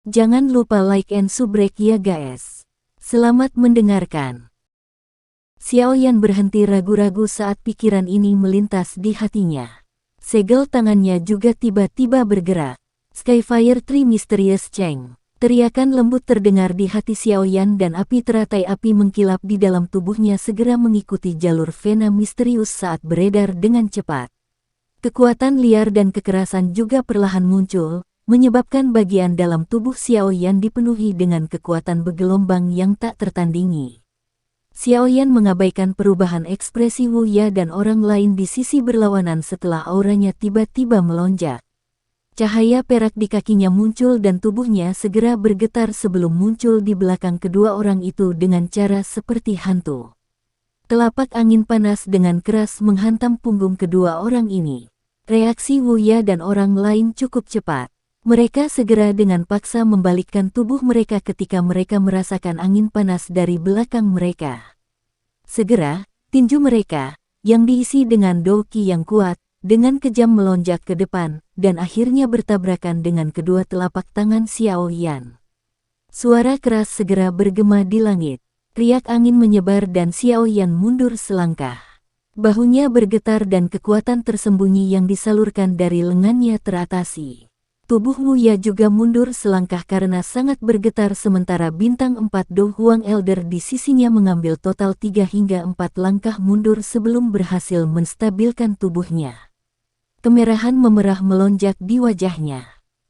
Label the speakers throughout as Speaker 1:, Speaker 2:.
Speaker 1: Jangan lupa like and subscribe ya guys. Selamat mendengarkan. Xiaoyan berhenti ragu-ragu saat pikiran ini melintas di hatinya. Segel tangannya juga tiba-tiba bergerak. Skyfire Tree Mysterious Cheng. Teriakan lembut terdengar di hati Xiaoyan dan api teratai api mengkilap di dalam tubuhnya segera mengikuti jalur vena misterius saat beredar dengan cepat. Kekuatan liar dan kekerasan juga perlahan muncul, menyebabkan bagian dalam tubuh Xiaoyan dipenuhi dengan kekuatan bergelombang yang tak tertandingi. Xiaoyan mengabaikan perubahan ekspresi Wu Ya dan orang lain di sisi berlawanan setelah auranya tiba-tiba melonjak. Cahaya perak di kakinya muncul dan tubuhnya segera bergetar sebelum muncul di belakang kedua orang itu dengan cara seperti hantu. Telapak angin panas dengan keras menghantam punggung kedua orang ini. Reaksi Wu Ya dan orang lain cukup cepat. Mereka segera dengan paksa membalikkan tubuh mereka ketika mereka merasakan angin panas dari belakang mereka. Segera, tinju mereka, yang diisi dengan doki yang kuat, dengan kejam melonjak ke depan, dan akhirnya bertabrakan dengan kedua telapak tangan Xiaoyan. Suara keras segera bergema di langit. Riak angin menyebar dan Xiaoyan mundur selangkah. Bahunya bergetar dan kekuatan tersembunyi yang disalurkan dari lengannya teratasi. Tubuh Wu Ya juga mundur selangkah karena sangat bergetar sementara bintang 4 Do Huang Elder di sisinya mengambil total 3 hingga 4 langkah mundur sebelum berhasil menstabilkan tubuhnya. Kemerahan memerah melonjak di wajahnya.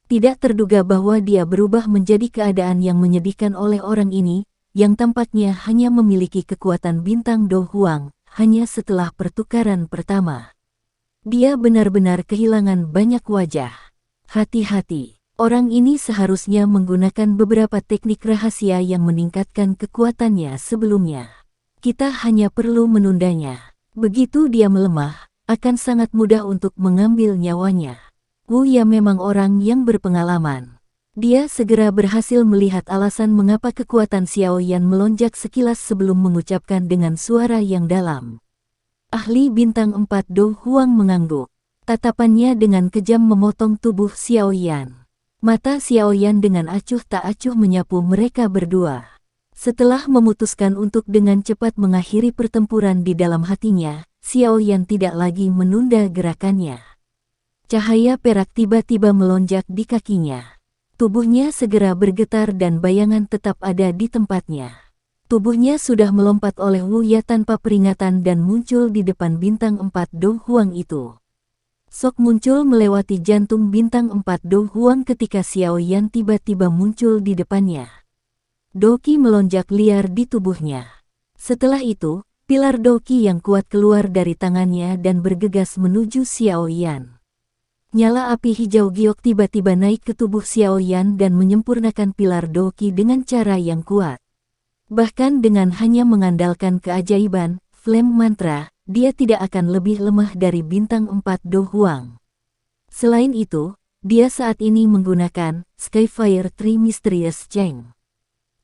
Speaker 1: Tidak terduga bahwa dia berubah menjadi keadaan yang menyedihkan oleh orang ini, yang tampaknya hanya memiliki kekuatan bintang Do Huang, hanya setelah pertukaran pertama. Dia benar-benar kehilangan banyak wajah. Hati-hati, orang ini seharusnya menggunakan beberapa teknik rahasia yang meningkatkan kekuatannya sebelumnya. Kita hanya perlu menundanya. Begitu dia melemah, akan sangat mudah untuk mengambil nyawanya. Wu Ya memang orang yang berpengalaman. Dia segera berhasil melihat alasan mengapa kekuatan Xiaoyan melonjak sekilas sebelum mengucapkan dengan suara yang dalam. Ahli bintang 4 Do Huang mengangguk. Tatapannya dengan kejam memotong tubuh Xiaoyan. Mata Xiaoyan dengan acuh tak acuh menyapu mereka berdua. Setelah memutuskan untuk dengan cepat mengakhiri pertempuran di dalam hatinya, Xiaoyan tidak lagi menunda gerakannya. Cahaya perak tiba-tiba melonjak di kakinya. Tubuhnya segera bergetar dan bayangan tetap ada di tempatnya. Tubuhnya sudah melompat oleh Wu Ya tanpa peringatan dan muncul di depan bintang 4 Do Huang itu. Sok muncul melewati jantung bintang 4 Do Huang ketika Xiaoyan tiba-tiba muncul di depannya. Doki melonjak liar di tubuhnya. Setelah itu, pilar doki yang kuat keluar dari tangannya dan bergegas menuju Xiaoyan. Nyala api hijau giok tiba-tiba naik ke tubuh Xiaoyan dan menyempurnakan pilar doki dengan cara yang kuat. Bahkan dengan hanya mengandalkan keajaiban, Flame Mantra, dia tidak akan lebih lemah dari bintang 4 Do Huang. Selain itu, dia saat ini menggunakan Skyfire Tree Mysterious Cheng.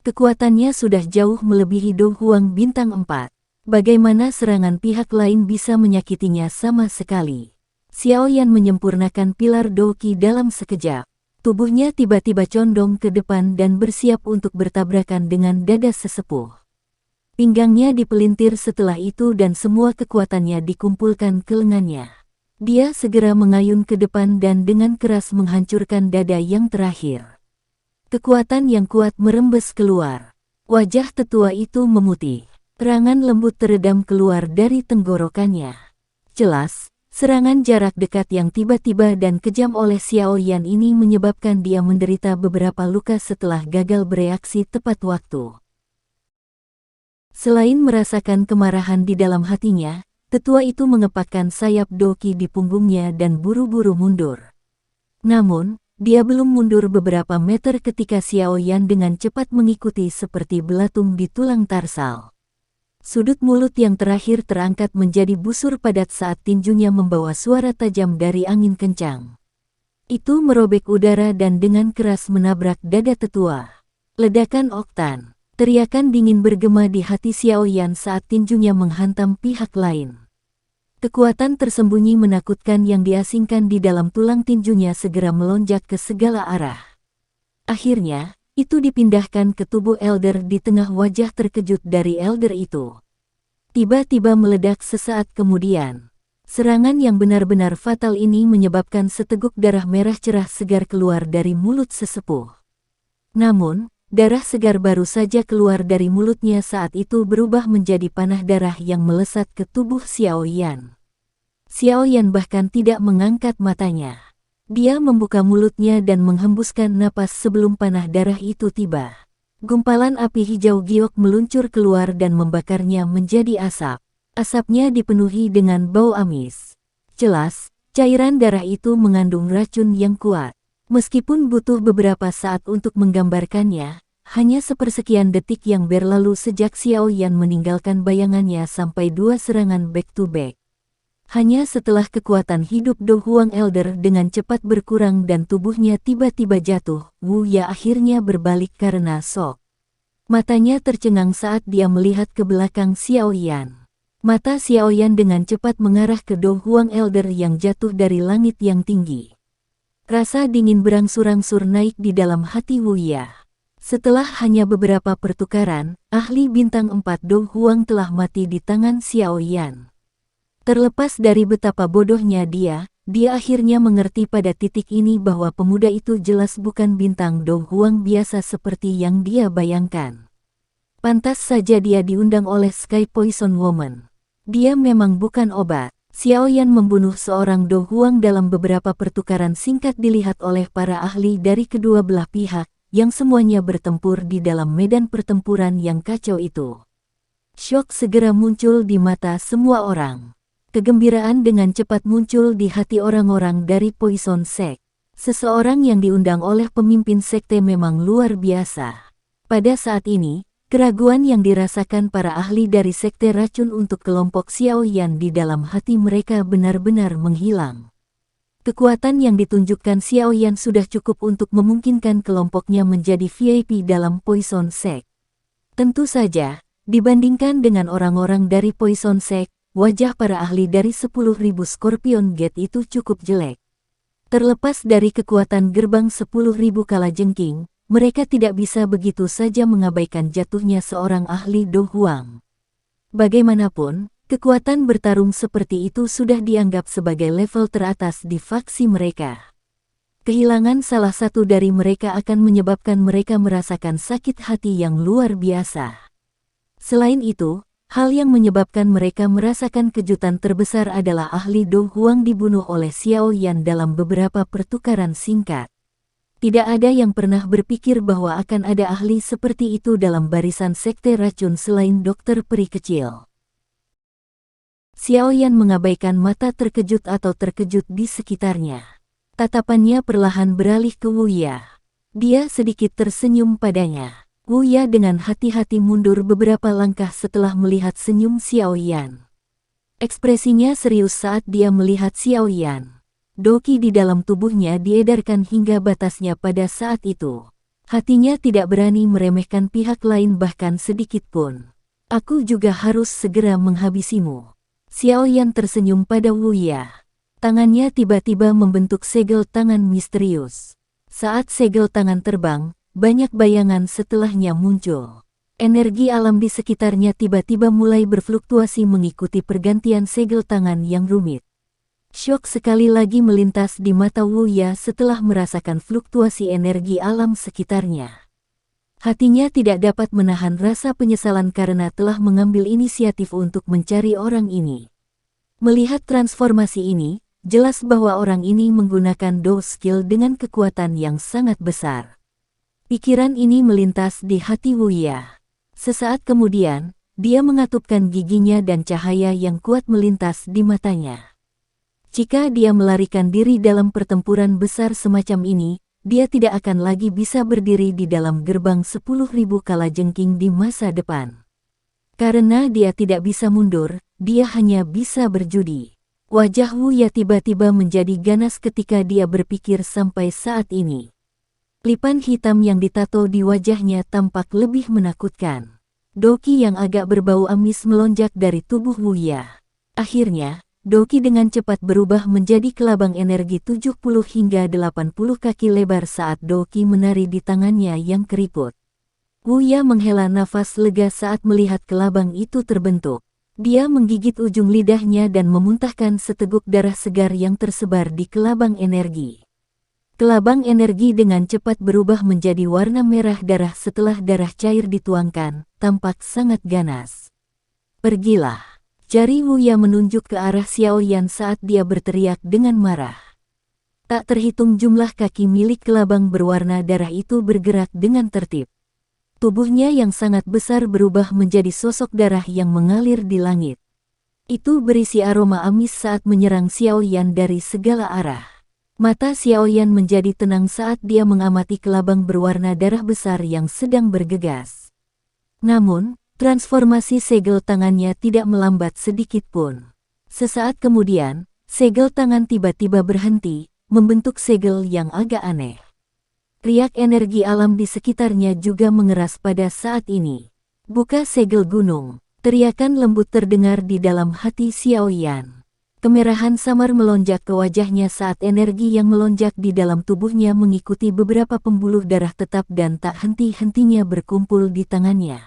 Speaker 1: Kekuatannya sudah jauh melebihi Do Huang bintang 4. Bagaimana serangan pihak lain bisa menyakitinya sama sekali? Xiaoyan menyempurnakan pilar doki dalam sekejap. Tubuhnya tiba-tiba condong ke depan dan bersiap untuk bertabrakan dengan dada sesepuh. Pinggangnya dipelintir setelah itu dan semua kekuatannya dikumpulkan ke lengannya. Dia segera mengayun ke depan dan dengan keras menghancurkan dada yang terakhir. Kekuatan yang kuat merembes keluar. Wajah tetua itu memutih. Terangan lembut teredam keluar dari tenggorokannya. Jelas, serangan jarak dekat yang tiba-tiba dan kejam oleh Xiaoyan ini menyebabkan dia menderita beberapa luka setelah gagal bereaksi tepat waktu. Selain merasakan kemarahan di dalam hatinya, tetua itu mengepakkan sayap doki di punggungnya dan buru-buru mundur. Namun, dia belum mundur beberapa meter ketika Xiaoyan dengan cepat mengikuti seperti belatung di tulang tarsal. Sudut mulut yang terakhir terangkat menjadi busur padat saat tinjunya membawa suara tajam dari angin kencang. Itu merobek udara dan dengan keras menabrak dada tetua. Ledakan oktan. Teriakan dingin bergema di hati Xiaoyan saat tinjunya menghantam pihak lain. Kekuatan tersembunyi menakutkan yang diasingkan di dalam tulang tinjunya segera melonjak ke segala arah. Akhirnya, itu dipindahkan ke tubuh Elder di tengah wajah terkejut dari Elder itu. Tiba-tiba meledak sesaat kemudian. Serangan yang benar-benar fatal ini menyebabkan seteguk darah merah cerah segar keluar dari mulut sesepuh. Namun, darah segar baru saja keluar dari mulutnya saat itu berubah menjadi panah darah yang melesat ke tubuh Xiao Yan. Xiao Yan bahkan tidak mengangkat matanya. Dia membuka mulutnya dan menghembuskan napas sebelum panah darah itu tiba. Gumpalan api hijau giok meluncur keluar dan membakarnya menjadi asap. Asapnya dipenuhi dengan bau amis. Jelas, cairan darah itu mengandung racun yang kuat. Meskipun butuh beberapa saat untuk menggambarkannya, hanya sepersekian detik yang berlalu sejak Xiao Yan meninggalkan bayangannya sampai 2 serangan back-to-back. Hanya setelah kekuatan hidup Do Huang Elder dengan cepat berkurang dan tubuhnya tiba-tiba jatuh, Wu Ya akhirnya berbalik karena shock. Matanya tercengang saat dia melihat ke belakang Xiao Yan. Mata Xiao Yan dengan cepat mengarah ke Do Huang Elder yang jatuh dari langit yang tinggi. Rasa dingin berangsur-angsur naik di dalam hati Wu Ya. Setelah hanya beberapa pertukaran, ahli bintang 4 Do Huang telah mati di tangan Xiao Yan. Terlepas dari betapa bodohnya dia akhirnya mengerti pada titik ini bahwa pemuda itu jelas bukan bintang Do Huang biasa seperti yang dia bayangkan. Pantas saja dia diundang oleh Sky Poison Woman. Dia memang bukan obat. Xiao Yan membunuh seorang Do Huang dalam beberapa pertukaran singkat dilihat oleh para ahli dari kedua belah pihak, yang semuanya bertempur di dalam medan pertempuran yang kacau itu. Syok segera muncul di mata semua orang. Kegembiraan dengan cepat muncul di hati orang-orang dari Poison Sect. Seseorang yang diundang oleh pemimpin sekte memang luar biasa. Pada saat ini, keraguan yang dirasakan para ahli dari sekte racun untuk kelompok Xiao Yan di dalam hati mereka benar-benar menghilang. Kekuatan yang ditunjukkan Xiao Yan sudah cukup untuk memungkinkan kelompoknya menjadi VIP dalam Poison Sect. Tentu saja, dibandingkan dengan orang-orang dari Poison Sect, wajah para ahli dari 10.000 Scorpion Gate itu cukup jelek. Terlepas dari kekuatan gerbang 10.000 kalajengking, mereka tidak bisa begitu saja mengabaikan jatuhnya seorang ahli Do Huang. Bagaimanapun, kekuatan bertarung seperti itu sudah dianggap sebagai level teratas di faksi mereka. Kehilangan salah satu dari mereka akan menyebabkan mereka merasakan sakit hati yang luar biasa. Selain itu, hal yang menyebabkan mereka merasakan kejutan terbesar adalah ahli Do Huang dibunuh oleh Xiao Yan dalam beberapa pertukaran singkat. Tidak ada yang pernah berpikir bahwa akan ada ahli seperti itu dalam barisan sekte racun selain dokter peri kecil. Xiao Yan mengabaikan mata terkejut atau terkejut di sekitarnya. Tatapannya perlahan beralih ke Wu Ya. Dia sedikit tersenyum padanya. Wu Ya dengan hati-hati mundur beberapa langkah setelah melihat senyum Xiao Yan. Ekspresinya serius saat dia melihat Xiao Yan. Doki di dalam tubuhnya diedarkan hingga batasnya pada saat itu. Hatinya tidak berani meremehkan pihak lain bahkan sedikit pun. Aku juga harus segera menghabisimu. Xiao Yan tersenyum pada Wu Ya. Tangannya tiba-tiba membentuk segel tangan misterius. Saat segel tangan terbang, banyak bayangan setelahnya muncul. Energi alam di sekitarnya tiba-tiba mulai berfluktuasi mengikuti pergantian segel tangan yang rumit. Syok sekali lagi melintas di mata Wu Ya setelah merasakan fluktuasi energi alam sekitarnya. Hatinya tidak dapat menahan rasa penyesalan karena telah mengambil inisiatif untuk mencari orang ini. Melihat transformasi ini, jelas bahwa orang ini menggunakan Do skill dengan kekuatan yang sangat besar. Pikiran ini melintas di hati Wu Ya. Sesaat kemudian, dia mengatupkan giginya dan cahaya yang kuat melintas di matanya. Jika dia melarikan diri dalam pertempuran besar semacam ini, dia tidak akan lagi bisa berdiri di dalam gerbang 10.000 kalajengking di masa depan. Karena dia tidak bisa mundur, dia hanya bisa berjudi. Wajah Wu Ya tiba-tiba menjadi ganas ketika dia berpikir sampai saat ini. Lipan hitam yang ditato di wajahnya tampak lebih menakutkan. Doki yang agak berbau amis melonjak dari tubuh Wu Ya. Akhirnya, Doki dengan cepat berubah menjadi kelabang energi 70 hingga 80 kaki lebar saat Doki menari di tangannya yang keriput. Wuya menghela nafas lega saat melihat kelabang itu terbentuk. Dia menggigit ujung lidahnya dan memuntahkan seteguk darah segar yang tersebar di kelabang energi. Kelabang energi dengan cepat berubah menjadi warna merah darah setelah darah cair dituangkan, tampak sangat ganas. Pergilah. Jari Wuya menunjuk ke arah Xiaoyan saat dia berteriak dengan marah. Tak terhitung jumlah kaki milik kelabang berwarna darah itu bergerak dengan tertib. Tubuhnya yang sangat besar berubah menjadi sosok darah yang mengalir di langit. Itu berisi aroma amis saat menyerang Xiaoyan dari segala arah. Mata Xiaoyan menjadi tenang saat dia mengamati kelabang berwarna darah besar yang sedang bergegas. Namun, transformasi segel tangannya tidak melambat sedikit pun. Sesaat kemudian, segel tangan tiba-tiba berhenti, membentuk segel yang agak aneh. Riak energi alam di sekitarnya juga mengeras pada saat ini. Buka segel gunung, teriakan lembut terdengar di dalam hati Xiaoyan. Kemerahan samar melonjak ke wajahnya saat energi yang melonjak di dalam tubuhnya mengikuti beberapa pembuluh darah tetap dan tak henti-hentinya berkumpul di tangannya.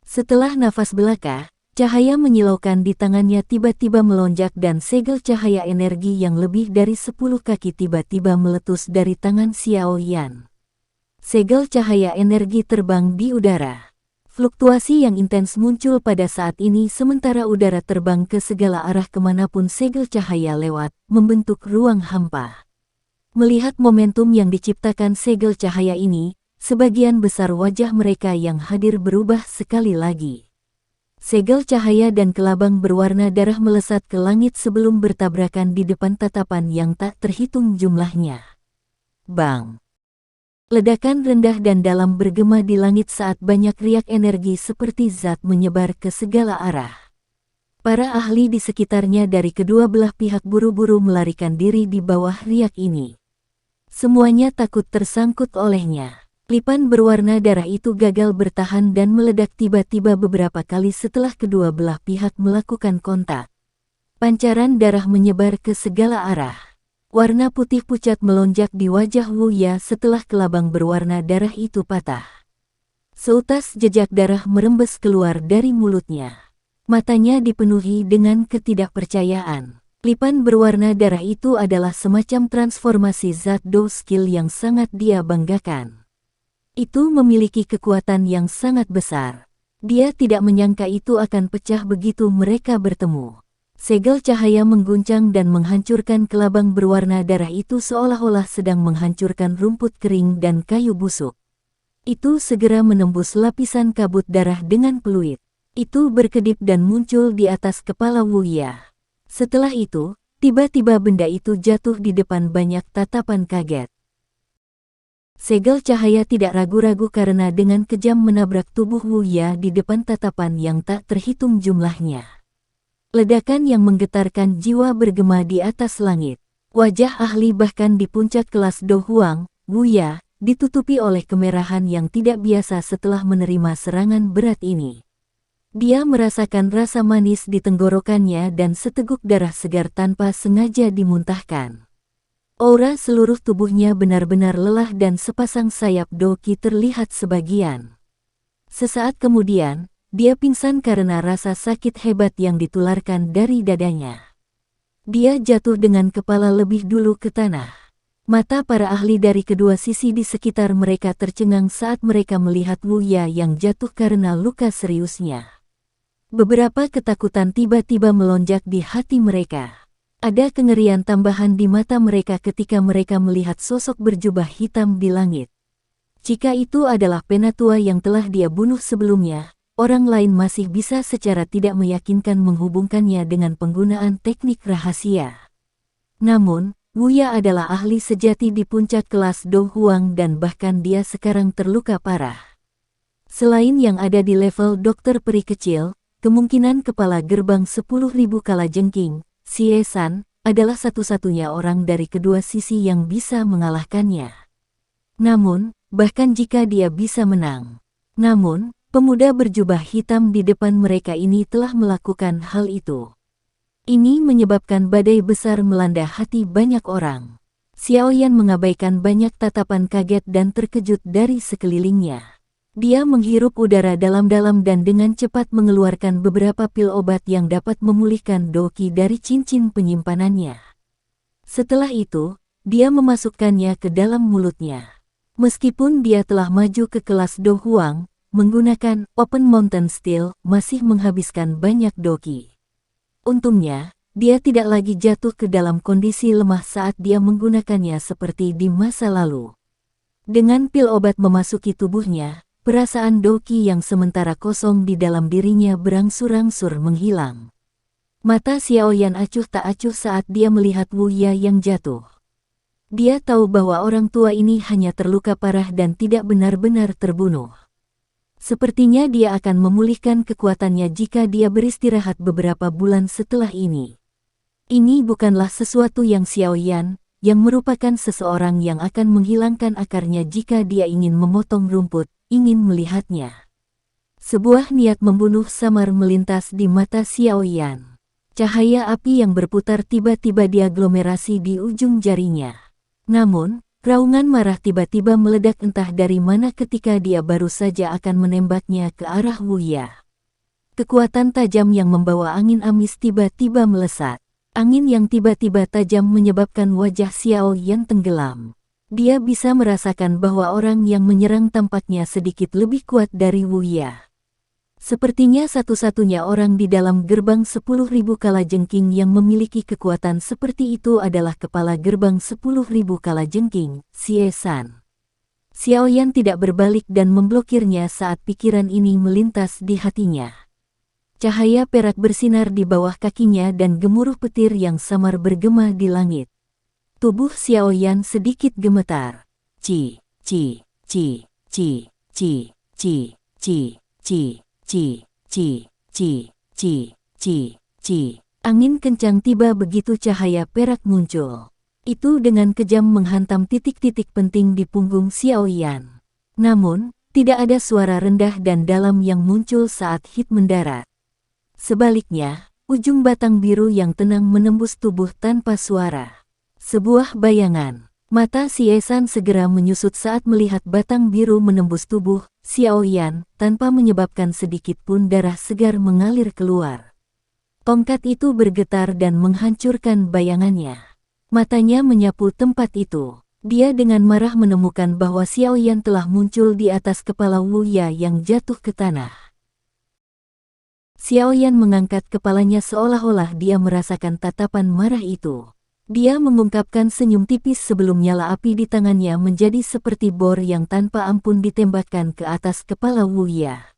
Speaker 1: Setelah nafas belaka, cahaya menyilaukan di tangannya tiba-tiba melonjak dan segel cahaya energi yang lebih dari 10 kaki tiba-tiba meletus dari tangan Xiaoyan. Segel cahaya energi terbang di udara. Fluktuasi yang intens muncul pada saat ini sementara udara terbang ke segala arah kemanapun segel cahaya lewat, membentuk ruang hampa. Melihat momentum yang diciptakan segel cahaya ini, sebagian besar wajah mereka yang hadir berubah sekali lagi. Segel cahaya dan kelabang berwarna darah melesat ke langit sebelum bertabrakan di depan tatapan yang tak terhitung jumlahnya. Bang! Ledakan rendah dan dalam bergema di langit saat banyak riak energi seperti zat menyebar ke segala arah. Para ahli di sekitarnya dari kedua belah pihak buru-buru melarikan diri di bawah riak ini. Semuanya takut tersangkut olehnya. Lipan berwarna darah itu gagal bertahan dan meledak tiba-tiba beberapa kali setelah kedua belah pihak melakukan kontak. Pancaran darah menyebar ke segala arah. Warna putih pucat melonjak di wajah Wuya setelah kelabang berwarna darah itu patah. Seutas jejak darah merembes keluar dari mulutnya. Matanya dipenuhi dengan ketidakpercayaan. Lipan berwarna darah itu adalah semacam transformasi zat Do skill yang sangat dia banggakan. Itu memiliki kekuatan yang sangat besar. Dia tidak menyangka itu akan pecah begitu mereka bertemu. Segel cahaya mengguncang dan menghancurkan kelabang berwarna darah itu seolah-olah sedang menghancurkan rumput kering dan kayu busuk. Itu segera menembus lapisan kabut darah dengan peluit. Itu berkedip dan muncul di atas kepala Wuya. Setelah itu, tiba-tiba benda itu jatuh di depan banyak tatapan kaget. Segel cahaya tidak ragu-ragu karena dengan kejam menabrak tubuh Wuya di depan tatapan yang tak terhitung jumlahnya. Ledakan yang menggetarkan jiwa bergema di atas langit. Wajah ahli bahkan di puncak kelas Do Huang, Wuya, ditutupi oleh kemerahan yang tidak biasa setelah menerima serangan berat ini. Dia merasakan rasa manis di tenggorokannya dan seteguk darah segar tanpa sengaja dimuntahkan. Aura seluruh tubuhnya benar-benar lelah dan sepasang sayap Doki terlihat sebagian. Sesaat kemudian, dia pingsan karena rasa sakit hebat yang ditularkan dari dadanya. Dia jatuh dengan kepala lebih dulu ke tanah. Mata para ahli dari kedua sisi di sekitar mereka tercengang saat mereka melihat Wuya yang jatuh karena luka seriusnya. Beberapa ketakutan tiba-tiba melonjak di hati mereka. Ada kengerian tambahan di mata mereka ketika mereka melihat sosok berjubah hitam di langit. Jika itu adalah penatua yang telah dia bunuh sebelumnya, orang lain masih bisa secara tidak meyakinkan menghubungkannya dengan penggunaan teknik rahasia. Namun, Wuya adalah ahli sejati di puncak kelas Do Huang dan bahkan dia sekarang terluka parah. Selain yang ada di level dokter peri kecil, kemungkinan kepala gerbang 10.000 kalajengking, Xie San, adalah satu-satunya orang dari kedua sisi yang bisa mengalahkannya. Namun, bahkan jika dia bisa menang. Namun, pemuda berjubah hitam di depan mereka ini telah melakukan hal itu. Ini menyebabkan badai besar melanda hati banyak orang. Xiaoyan mengabaikan banyak tatapan kaget dan terkejut dari sekelilingnya. Dia menghirup udara dalam-dalam dan dengan cepat mengeluarkan beberapa pil obat yang dapat memulihkan doki dari cincin penyimpanannya. Setelah itu, dia memasukkannya ke dalam mulutnya. Meskipun dia telah maju ke kelas Do Huang, menggunakan Open Mountain Steel masih menghabiskan banyak doki. Untungnya, dia tidak lagi jatuh ke dalam kondisi lemah saat dia menggunakannya seperti di masa lalu. Dengan pil obat memasuki tubuhnya, perasaan doki yang sementara kosong di dalam dirinya berangsur-angsur menghilang. Mata Xiaoyan acuh tak acuh saat dia melihat Wu Ya yang jatuh. Dia tahu bahwa orang tua ini hanya terluka parah dan tidak benar-benar terbunuh. Sepertinya dia akan memulihkan kekuatannya jika dia beristirahat beberapa bulan setelah ini. Ini bukanlah sesuatu yang Xiaoyan, yang merupakan seseorang yang akan menghilangkan akarnya jika dia ingin memotong rumput, ingin melihatnya. Sebuah niat membunuh samar melintas di mata Xiaoyan. Cahaya api yang berputar tiba-tiba diaglomerasi di ujung jarinya. Namun, raungan marah tiba-tiba meledak entah dari mana ketika dia baru saja akan menembaknya ke arah Wu Ya. Kekuatan tajam yang membawa angin amis tiba-tiba melesat. Angin yang tiba-tiba tajam menyebabkan wajah Xiaoyan tenggelam. Dia bisa merasakan bahwa orang yang menyerang tampaknya sedikit lebih kuat dari Wu Ya. Sepertinya satu-satunya orang di dalam gerbang 10.000 kalajengking yang memiliki kekuatan seperti itu adalah kepala gerbang 10.000 kalajengking, Xie San. Xiaoyan tidak berbalik dan memblokirnya saat pikiran ini melintas di hatinya. Cahaya perak bersinar di bawah kakinya dan gemuruh petir yang samar bergema di langit. Tubuh Xiaoyan sedikit gemetar. Ci, ci, ci, ci, ci, ci, ci, ci. Ci, ci, ci, ci, ci, ci. Angin kencang tiba begitu cahaya perak muncul. Itu dengan kejam menghantam titik-titik penting di punggung Xiaoyan. Namun, tidak ada suara rendah dan dalam yang muncul saat hit mendarat. Sebaliknya, ujung batang biru yang tenang menembus tubuh tanpa suara. Sebuah bayangan. Mata Xie San segera menyusut saat melihat batang biru menembus tubuh Xiaoyan tanpa menyebabkan sedikit pun darah segar mengalir keluar. Tongkat itu bergetar dan menghancurkan bayangannya. Matanya menyapu tempat itu. Dia dengan marah menemukan bahwa Xiaoyan telah muncul di atas kepala Wu Ya yang jatuh ke tanah. Xiaoyan mengangkat kepalanya seolah-olah dia merasakan tatapan marah itu. Dia mengungkapkan senyum tipis sebelum nyala api di tangannya menjadi seperti bor yang tanpa ampun ditembakkan ke atas kepala Wu Ya.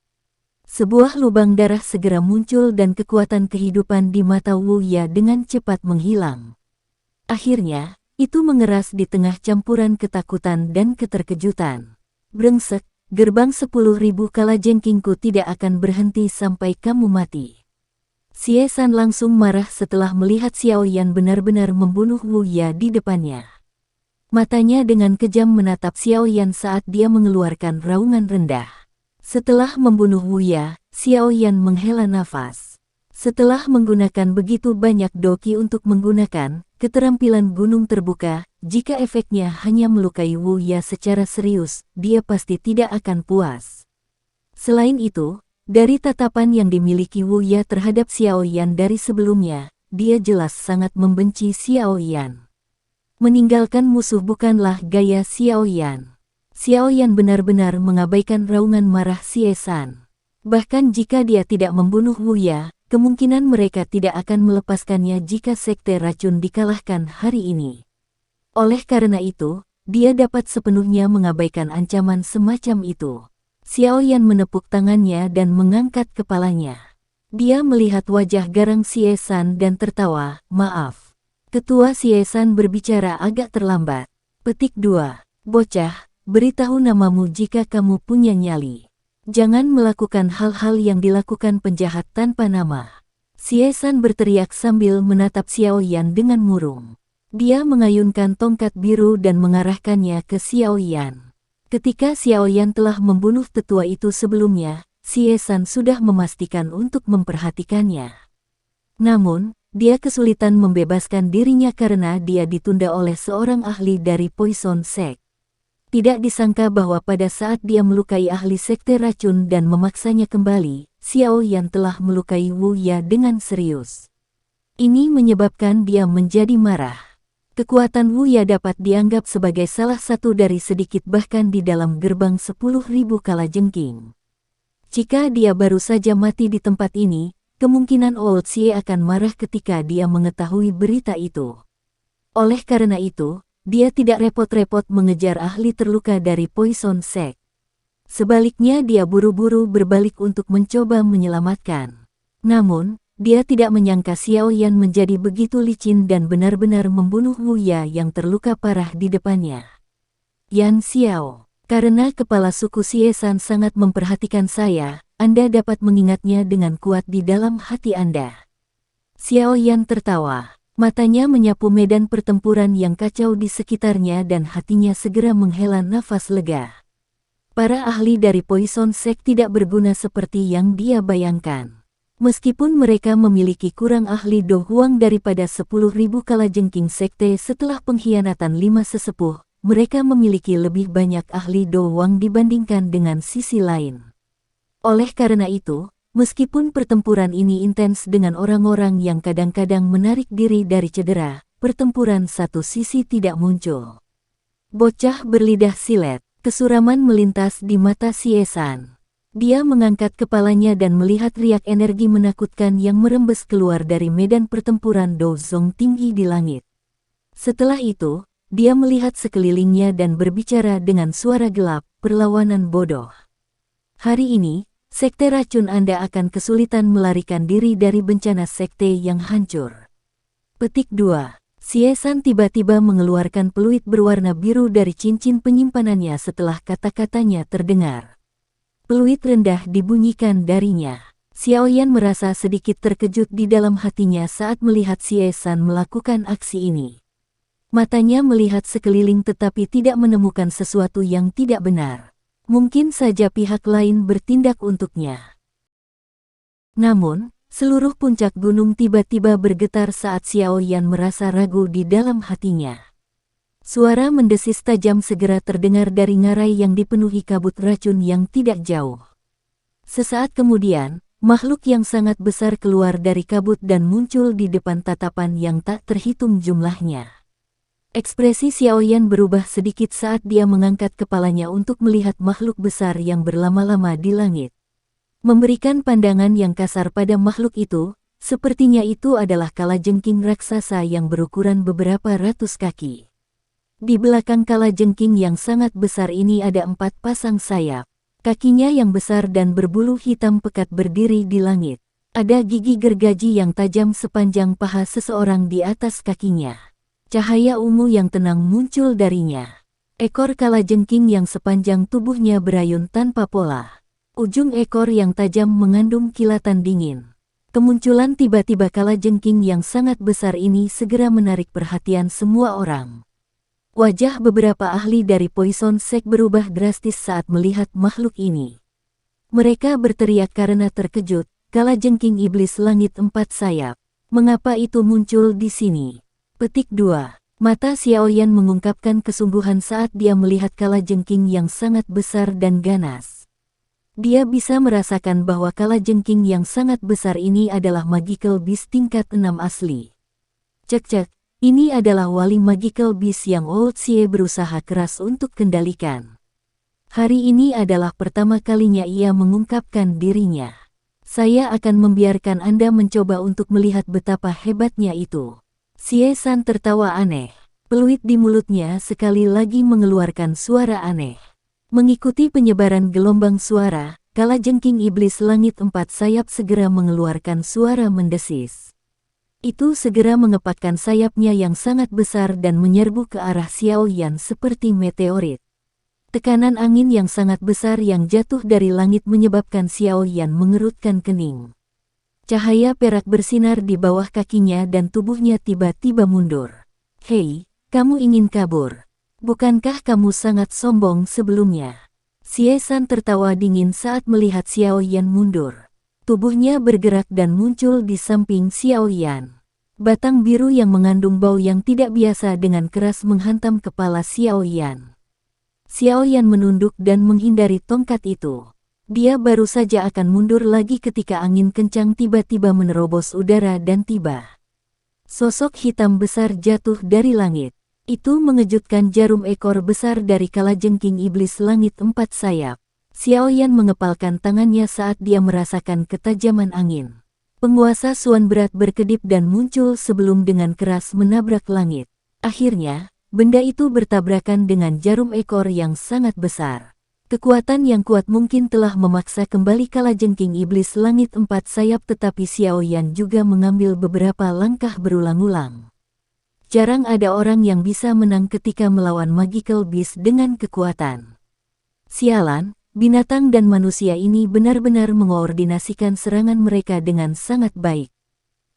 Speaker 1: Sebuah lubang darah segera muncul dan kekuatan kehidupan di mata Wu Ya dengan cepat menghilang. Akhirnya, itu mengeras di tengah campuran ketakutan dan keterkejutan. Brengsek, gerbang 10.000 kalajengkingku tidak akan berhenti sampai kamu mati. Xie San langsung marah setelah melihat Xiaoyan benar-benar membunuh Wu Ya di depannya. Matanya dengan kejam menatap Xiaoyan saat dia mengeluarkan raungan rendah. Setelah membunuh Wu Ya, Xiaoyan menghela nafas. Setelah menggunakan begitu banyak doki untuk menggunakan keterampilan gunung terbuka, jika efeknya hanya melukai Wu Ya secara serius, dia pasti tidak akan puas. Selain itu, dari tatapan yang dimiliki Wu Ya terhadap Xiaoyan dari sebelumnya, dia jelas sangat membenci Xiaoyan. Meninggalkan musuh bukanlah gaya Xiaoyan. Xiaoyan benar-benar mengabaikan raungan marah Xie San. Bahkan jika dia tidak membunuh Wu Ya, kemungkinan mereka tidak akan melepaskannya jika sekte racun dikalahkan hari ini. Oleh karena itu, dia dapat sepenuhnya mengabaikan ancaman semacam itu. Xiaoyan menepuk tangannya dan mengangkat kepalanya. Dia melihat wajah garang Xie San dan tertawa, "Maaf." Ketua Xie San berbicara agak terlambat. Petik 2. Bocah, beritahu namamu jika kamu punya nyali. Jangan melakukan hal-hal yang dilakukan penjahat tanpa nama. Xie San berteriak sambil menatap Xiaoyan dengan murung. Dia mengayunkan tongkat biru dan mengarahkannya ke Xiaoyan. Ketika Xiaoyan telah membunuh tetua itu sebelumnya, Xie San sudah memastikan untuk memperhatikannya. Namun, dia kesulitan membebaskan dirinya karena dia ditunda oleh seorang ahli dari Poison Sect. Tidak disangka bahwa pada saat dia melukai ahli sekte racun dan memaksanya kembali, Xiao Yan telah melukai Wu Ya dengan serius. Ini menyebabkan dia menjadi marah. Kekuatan Wu Ya dapat dianggap sebagai salah satu dari sedikit bahkan di dalam gerbang 10.000 kalajengking. Jika dia baru saja mati di tempat ini, kemungkinan Old Xie akan marah ketika dia mengetahui berita itu. Oleh karena itu, dia tidak repot-repot mengejar ahli terluka dari Poison Sect. Sebaliknya dia buru-buru berbalik untuk mencoba menyelamatkan. Namun, dia tidak menyangka Xiao Yan menjadi begitu licin dan benar-benar membunuh Wu Ya yang terluka parah di depannya. Yan Xiao, karena kepala suku Xie San sangat memperhatikan saya, Anda dapat mengingatnya dengan kuat di dalam hati Anda. Xiao Yan tertawa. Matanya menyapu medan pertempuran yang kacau di sekitarnya dan hatinya segera menghela nafas lega. Para ahli dari Poison Sect tidak berguna seperti yang dia bayangkan. Meskipun mereka memiliki kurang ahli Do Huang daripada 10.000 kalajengking sekte setelah pengkhianatan 5 sesepuh, mereka memiliki lebih banyak ahli Do Huang dibandingkan dengan sisi lain. Oleh karena itu, meskipun pertempuran ini intens dengan orang-orang yang kadang-kadang menarik diri dari cedera, pertempuran satu sisi tidak muncul. Bocah berlidah silet, kesuraman melintas di mata Xie San. Dia mengangkat kepalanya dan melihat riak energi menakutkan yang merembes keluar dari medan pertempuran Dozong tinggi di langit. Setelah itu, dia melihat sekelilingnya dan berbicara dengan suara gelap, perlawanan bodoh. Hari ini, sekte racun Anda akan kesulitan melarikan diri dari bencana sekte yang hancur. Petik 2. Xie San tiba-tiba mengeluarkan peluit berwarna biru dari cincin penyimpanannya setelah kata-katanya terdengar. Peluit rendah dibunyikan darinya. Xiao Yan merasa sedikit terkejut di dalam hatinya saat melihat Xie San melakukan aksi ini. Matanya melihat sekeliling tetapi tidak menemukan sesuatu yang tidak benar. Mungkin saja pihak lain bertindak untuknya. Namun, seluruh puncak gunung tiba-tiba bergetar saat Xiao Yan merasa ragu di dalam hatinya. Suara mendesis tajam segera terdengar dari ngarai yang dipenuhi kabut racun yang tidak jauh. Sesaat kemudian, makhluk yang sangat besar keluar dari kabut dan muncul di depan tatapan yang tak terhitung jumlahnya. Ekspresi Xiao Yan berubah sedikit saat dia mengangkat kepalanya untuk melihat makhluk besar yang berlama-lama di langit. Memberikan pandangan yang kasar pada makhluk itu, sepertinya itu adalah kalajengking raksasa yang berukuran beberapa ratus kaki. Di belakang kalajengking yang sangat besar ini ada 4 pasang sayap. Kakinya yang besar dan berbulu hitam pekat berdiri di langit. Ada gigi gergaji yang tajam sepanjang paha seseorang di atas kakinya. Cahaya ungu yang tenang muncul darinya. Ekor kalajengking yang sepanjang tubuhnya berayun tanpa pola. Ujung ekor yang tajam mengandung kilatan dingin. Kemunculan tiba-tiba kalajengking yang sangat besar ini segera menarik perhatian semua orang. Wajah beberapa ahli dari Poison Sect berubah drastis saat melihat makhluk ini. Mereka berteriak karena terkejut, kalajengking iblis langit 4 sayap. Mengapa itu muncul di sini? Petik 2. Mata Xiao Yan mengungkapkan kesungguhan saat dia melihat kalajengking yang sangat besar dan ganas. Dia bisa merasakan bahwa kalajengking yang sangat besar ini adalah magical beast tingkat 6 asli. Cek-cek, ini adalah wali magical beast yang Old Xie berusaha keras untuk kendalikan. Hari ini adalah pertama kalinya ia mengungkapkan dirinya. Saya akan membiarkan Anda mencoba untuk melihat betapa hebatnya itu. Xie San tertawa aneh. Peluit di mulutnya sekali lagi mengeluarkan suara aneh. Mengikuti penyebaran gelombang suara, kalajengking iblis langit 4 sayap segera mengeluarkan suara mendesis. Itu segera mengepakkan sayapnya yang sangat besar dan menyerbu ke arah Xiao Yan seperti meteorit. Tekanan angin yang sangat besar yang jatuh dari langit menyebabkan Xiao Yan mengerutkan kening. Cahaya perak bersinar di bawah kakinya dan tubuhnya tiba-tiba mundur. Hei, kamu ingin kabur? Bukankah kamu sangat sombong sebelumnya? Xie San tertawa dingin saat melihat Xiao Yan mundur. Tubuhnya bergerak dan muncul di samping Xiao Yan. Batang biru yang mengandung bau yang tidak biasa dengan keras menghantam kepala Xiao Yan. Xiao Yan menunduk dan menghindari tongkat itu. Dia baru saja akan mundur lagi ketika angin kencang tiba-tiba menerobos udara dan tiba. Sosok hitam besar jatuh dari langit. Itu mengejutkan jarum ekor besar dari kalajengking iblis langit 4 sayap. Xiao Yan mengepalkan tangannya saat dia merasakan ketajaman angin. Penguasa Suan berat berkedip dan muncul sebelum dengan keras menabrak langit. Akhirnya, benda itu bertabrakan dengan jarum ekor yang sangat besar. Kekuatan yang kuat mungkin telah memaksa kembali kalajengking iblis langit 4 sayap, tetapi Xiao Yan juga mengambil beberapa langkah berulang-ulang. Jarang ada orang yang bisa menang ketika melawan magical beast dengan kekuatan. Sialan, binatang dan manusia ini benar-benar mengoordinasikan serangan mereka dengan sangat baik.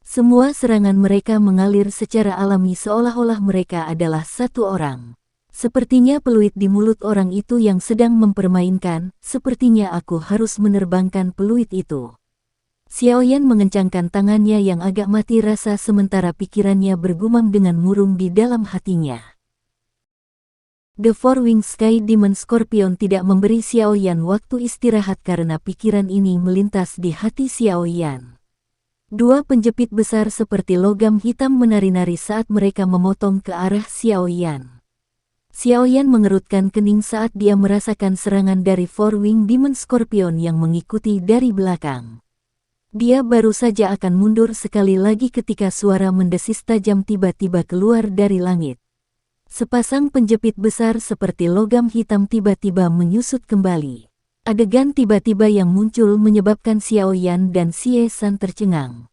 Speaker 1: Semua serangan mereka mengalir secara alami seolah-olah mereka adalah satu orang. Sepertinya peluit di mulut orang itu yang sedang mempermainkan, sepertinya aku harus menerbangkan peluit itu. Xiao Yan mengencangkan tangannya yang agak mati rasa sementara pikirannya bergumam dengan murung di dalam hatinya. The Four-Winged Sky Demon Scorpion tidak memberi Xiao Yan waktu istirahat karena pikiran ini melintas di hati Xiao Yan. Dua penjepit besar seperti logam hitam menari-nari saat mereka memotong ke arah Xiao Yan. Xiao Yan mengerutkan kening saat dia merasakan serangan dari Four-Winged Demon Scorpion yang mengikuti dari belakang. Dia baru saja akan mundur sekali lagi ketika suara mendesis tajam tiba-tiba keluar dari langit. Sepasang penjepit besar seperti logam hitam tiba-tiba menyusut kembali. Adegan tiba-tiba yang muncul menyebabkan Xiao Yan dan Xie San tercengang.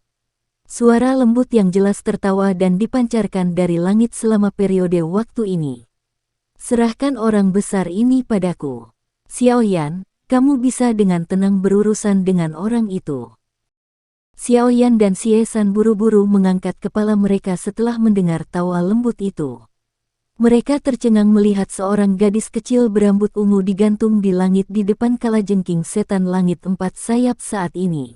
Speaker 1: Suara lembut yang jelas tertawa dan dipancarkan dari langit selama periode waktu ini. Serahkan orang besar ini padaku. Xiao Yan, kamu bisa dengan tenang berurusan dengan orang itu. Xiao Yan dan Xie San buru-buru mengangkat kepala mereka setelah mendengar tawa lembut itu. Mereka tercengang melihat seorang gadis kecil berambut ungu digantung di langit di depan kalajengking setan langit 4 sayap saat ini.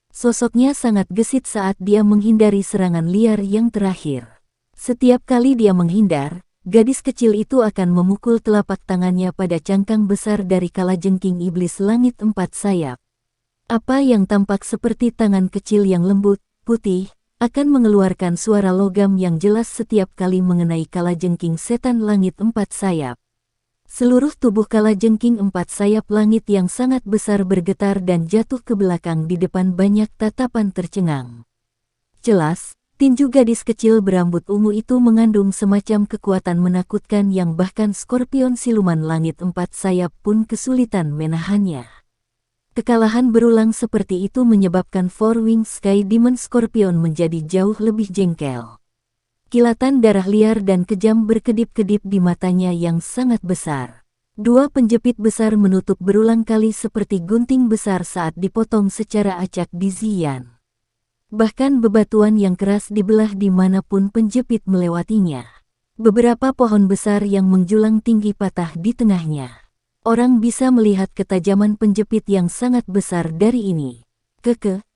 Speaker 1: Sosoknya sangat gesit saat dia menghindari serangan liar yang terakhir. Setiap kali dia menghindar, gadis kecil itu akan memukul telapak tangannya pada cangkang besar dari kalajengking iblis langit 4 sayap. Apa yang tampak seperti tangan kecil yang lembut, putih, akan mengeluarkan suara logam yang jelas setiap kali mengenai kalajengking setan langit 4 sayap. Seluruh tubuh kalajengking 4 sayap langit yang sangat besar bergetar dan jatuh ke belakang di depan banyak tatapan tercengang. Jelas, tinju gadis kecil berambut ungu itu mengandung semacam kekuatan menakutkan yang bahkan Skorpion siluman langit 4 sayap pun kesulitan menahannya. Kekalahan berulang seperti itu menyebabkan Four-Winged Sky Demon Scorpion menjadi jauh lebih jengkel. Kilatan darah liar dan kejam berkedip-kedip di matanya yang sangat besar. Dua penjepit besar menutup berulang kali seperti gunting besar saat dipotong secara acak di Ziyan. Bahkan bebatuan yang keras dibelah dimanapun penjepit melewatinya. Beberapa pohon besar yang menjulang tinggi patah di tengahnya. Orang bisa melihat ketajaman penjepit yang sangat besar dari ini.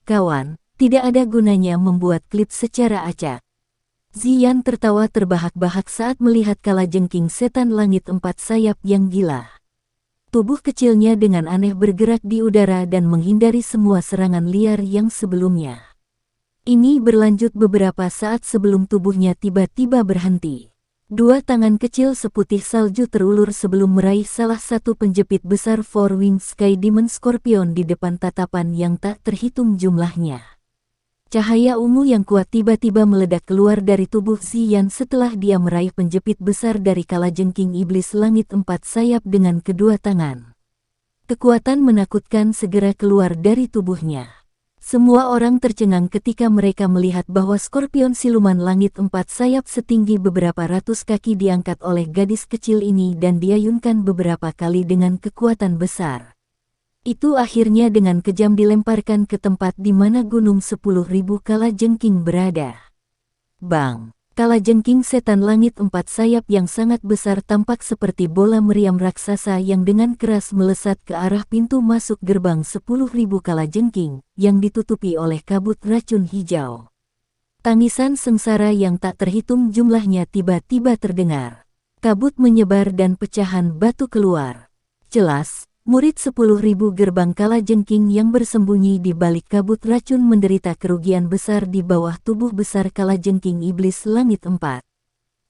Speaker 1: Kawan, tidak ada gunanya membuat klip secara acak. Ziyan tertawa terbahak-bahak saat melihat kalajengking setan langit 4 sayap yang gila. Tubuh kecilnya dengan aneh bergerak di udara dan menghindari semua serangan liar yang sebelumnya. Ini berlanjut beberapa saat sebelum tubuhnya tiba-tiba berhenti. Dua tangan kecil seputih salju terulur sebelum meraih salah satu penjepit besar Four-Winged Sky Demon Scorpion di depan tatapan yang tak terhitung jumlahnya. Cahaya ungu yang kuat tiba-tiba meledak keluar dari tubuh Ziyan setelah dia meraih penjepit besar dari kalajengking iblis langit 4 sayap dengan kedua tangan. Kekuatan menakutkan segera keluar dari tubuhnya. Semua orang tercengang ketika mereka melihat bahwa Skorpion siluman langit 4 sayap setinggi beberapa ratus kaki diangkat oleh gadis kecil ini dan diayunkan beberapa kali dengan kekuatan besar. Itu akhirnya dengan kejam dilemparkan ke tempat di mana gunung 10.000 kalajengking berada. Bang! Kalajengking setan langit 4 sayap yang sangat besar tampak seperti bola meriam raksasa yang dengan keras melesat ke arah pintu masuk gerbang 10.000 kalajengking yang ditutupi oleh kabut racun hijau. Tangisan sengsara yang tak terhitung jumlahnya tiba-tiba terdengar. Kabut menyebar dan pecahan batu keluar. Jelas, murid 10.000 gerbang kalajengking yang bersembunyi di balik kabut racun menderita kerugian besar di bawah tubuh besar kalajengking iblis langit 4.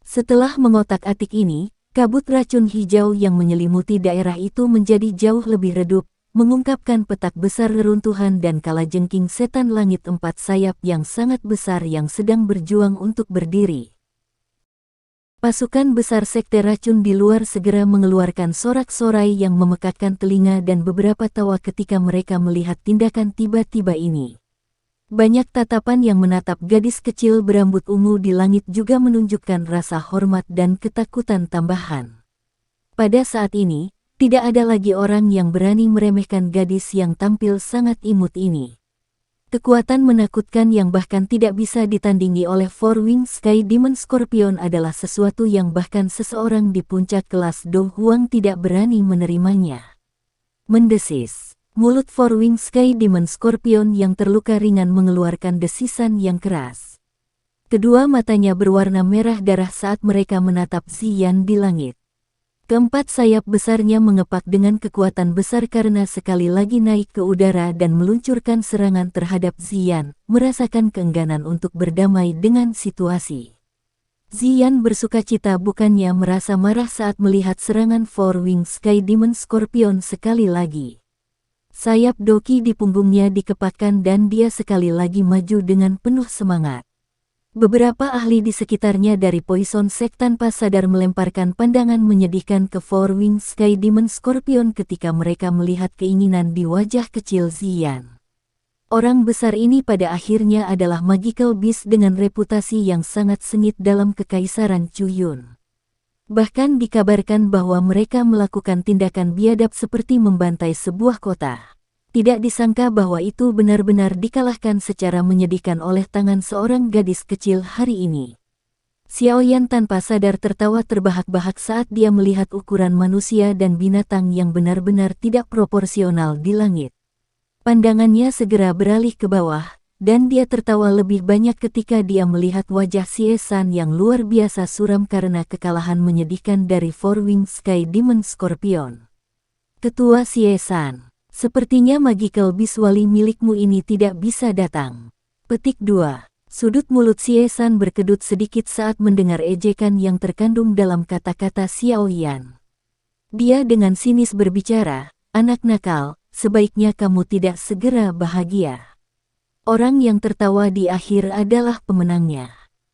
Speaker 1: Setelah mengotak-atik ini, kabut racun hijau yang menyelimuti daerah itu menjadi jauh lebih redup, mengungkapkan petak besar reruntuhan dan kalajengking setan langit 4 sayap yang sangat besar yang sedang berjuang untuk berdiri. Pasukan besar sekte racun di luar segera mengeluarkan sorak-sorai yang memekakkan telinga dan beberapa tawa ketika mereka melihat tindakan tiba-tiba ini. Banyak tatapan yang menatap gadis kecil berambut ungu di langit juga menunjukkan rasa hormat dan ketakutan tambahan. Pada saat ini, tidak ada lagi orang yang berani meremehkan gadis yang tampil sangat imut ini. Kekuatan menakutkan yang bahkan tidak bisa ditandingi oleh Four Wings Sky Demon Scorpion adalah sesuatu yang bahkan seseorang di puncak kelas Do Huang tidak berani menerimanya. Mendesis. Mulut Four Wings Sky Demon Scorpion yang terluka ringan mengeluarkan desisan yang keras. Kedua matanya berwarna merah darah saat mereka menatap Ziyan di langit. Keempat sayap besarnya mengepak dengan kekuatan besar karena sekali lagi naik ke udara dan meluncurkan serangan terhadap Ziyan, merasakan keengganan untuk berdamai dengan situasi. Ziyan bersukacita bukannya merasa marah saat melihat serangan Four Wings Sky Demon Scorpion sekali lagi. Sayap doki di punggungnya dikepakkan dan dia sekali lagi maju dengan penuh semangat. Beberapa ahli di sekitarnya dari Poison Sect tanpa sadar melemparkan pandangan menyedihkan ke Four Wings Sky Demon Scorpion ketika mereka melihat keinginan di wajah kecil Ziyan. Orang besar ini pada akhirnya adalah magical beast dengan reputasi yang sangat sengit dalam kekaisaran Chuyun. Bahkan dikabarkan bahwa mereka melakukan tindakan biadab seperti membantai sebuah kota. Tidak disangka bahwa itu benar-benar dikalahkan secara menyedihkan oleh tangan seorang gadis kecil hari ini. Xiaoyan tanpa sadar tertawa terbahak-bahak saat dia melihat ukuran manusia dan binatang yang benar-benar tidak proporsional di langit. Pandangannya segera beralih ke bawah, dan dia tertawa lebih banyak ketika dia melihat wajah Xie San yang luar biasa suram karena kekalahan menyedihkan dari Four Wings Sky Demon Scorpion. Ketua Xie San. Sepertinya magical beast wali milikmu ini tidak bisa datang. Petik 2. Sudut mulut Xie San berkedut sedikit saat mendengar ejekan yang terkandung dalam kata-kata Xiaoyan. Dia dengan sinis berbicara, anak nakal, sebaiknya kamu tidak segera bahagia. Orang yang tertawa di akhir adalah pemenangnya.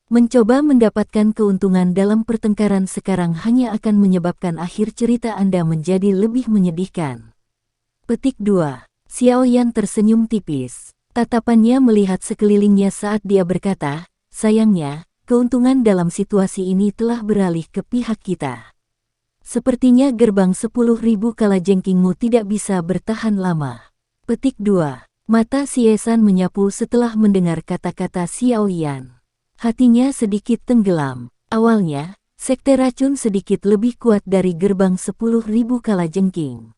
Speaker 1: Mencoba mendapatkan keuntungan dalam pertengkaran sekarang hanya akan menyebabkan akhir cerita Anda menjadi lebih menyedihkan. Petik 2. Xiaoyan tersenyum tipis. Tatapannya melihat sekelilingnya saat dia berkata, sayangnya, keuntungan dalam situasi ini telah beralih ke pihak kita. Sepertinya gerbang 10.000 kalajengkingmu tidak bisa bertahan lama. Petik 2. Mata Xie San menyapu setelah mendengar kata-kata Xiaoyan. Hatinya sedikit tenggelam. Awalnya, sekte racun sedikit lebih kuat dari gerbang 10.000 kalajengking.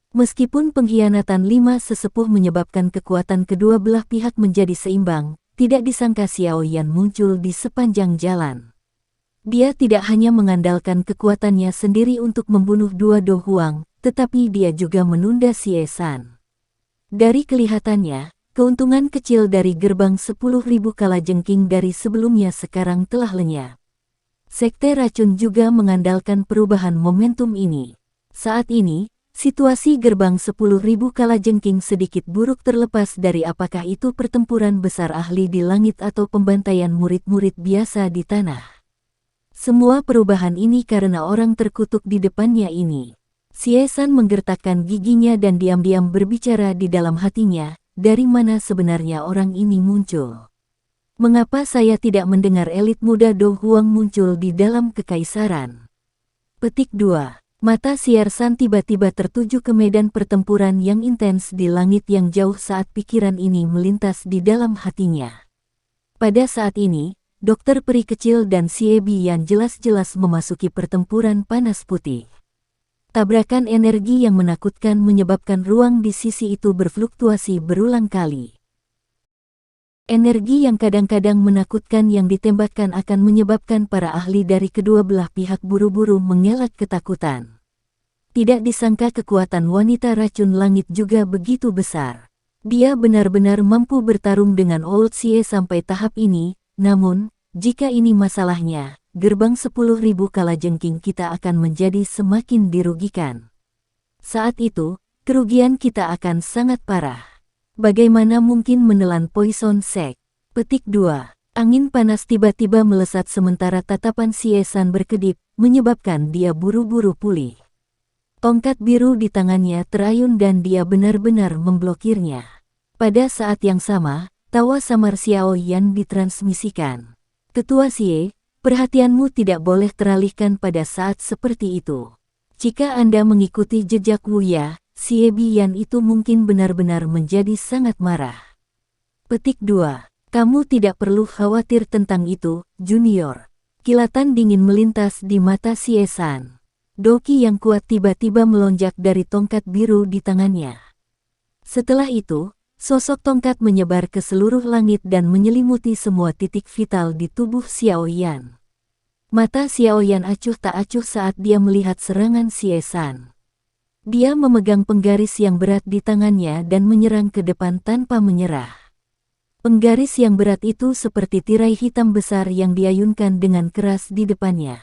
Speaker 1: Meskipun pengkhianatan 5 sesepuh menyebabkan kekuatan kedua belah pihak menjadi seimbang, tidak disangka Xiaoyan muncul di sepanjang jalan. Dia tidak hanya mengandalkan kekuatannya sendiri untuk membunuh dua Do Huang, tetapi dia juga menunda Xie San. Dari kelihatannya, keuntungan kecil dari gerbang 10.000 kalajengking dari sebelumnya sekarang telah lenyap. Sekte racun juga mengandalkan perubahan momentum ini. Saat ini, situasi gerbang 10.000 kalajengking sedikit buruk terlepas dari apakah itu pertempuran besar ahli di langit atau pembantaian murid-murid biasa di tanah. Semua perubahan ini karena orang terkutuk di depannya ini. Xie San menggertakkan giginya dan diam-diam berbicara di dalam hatinya, dari mana sebenarnya orang ini muncul? Mengapa saya tidak mendengar elit muda Do Huang muncul di dalam kekaisaran? Petik 2. Mata Xie San tiba-tiba tertuju ke medan pertempuran yang intens di langit yang jauh saat pikiran ini melintas di dalam hatinya. Pada saat ini, Dokter Peri Kecil dan Xie Biyan jelas-jelas memasuki pertempuran panas putih. Tabrakan energi yang menakutkan menyebabkan ruang di sisi itu berfluktuasi berulang kali. Energi yang kadang-kadang menakutkan yang ditembakkan akan menyebabkan para ahli dari kedua belah pihak buru-buru mengelak ketakutan. Tidak disangka kekuatan wanita racun langit juga begitu besar. Dia benar-benar mampu bertarung dengan Old Xie sampai tahap ini, namun, jika ini masalahnya, gerbang 10.000 kalajengking kita akan menjadi semakin dirugikan. Saat itu, kerugian kita akan sangat parah. Bagaimana mungkin menelan Poison Sek? Petik 2. Angin panas tiba-tiba melesat sementara tatapan Xie San berkedip, menyebabkan dia buru-buru pulih. Tongkat biru di tangannya terayun dan dia benar-benar memblokirnya. Pada saat yang sama, tawa samar Xiao Yan ditransmisikan. Ketua Xie, perhatianmu tidak boleh teralihkan pada saat seperti itu. Jika Anda mengikuti jejak Wu Ya, Xie Biyan itu mungkin benar-benar menjadi sangat marah. Petik 2. Kamu tidak perlu khawatir tentang itu, Junior. Kilatan dingin melintas di mata Xie San. Doki yang kuat tiba-tiba melonjak dari tongkat biru di tangannya. Setelah itu, sosok tongkat menyebar ke seluruh langit dan menyelimuti semua titik vital di tubuh Xiao Yan. Mata Xiao Yan acuh tak acuh saat dia melihat serangan Xie San. Dia memegang penggaris yang berat di tangannya dan menyerang ke depan tanpa menyerah. Penggaris yang berat itu seperti tirai hitam besar yang diayunkan dengan keras di depannya.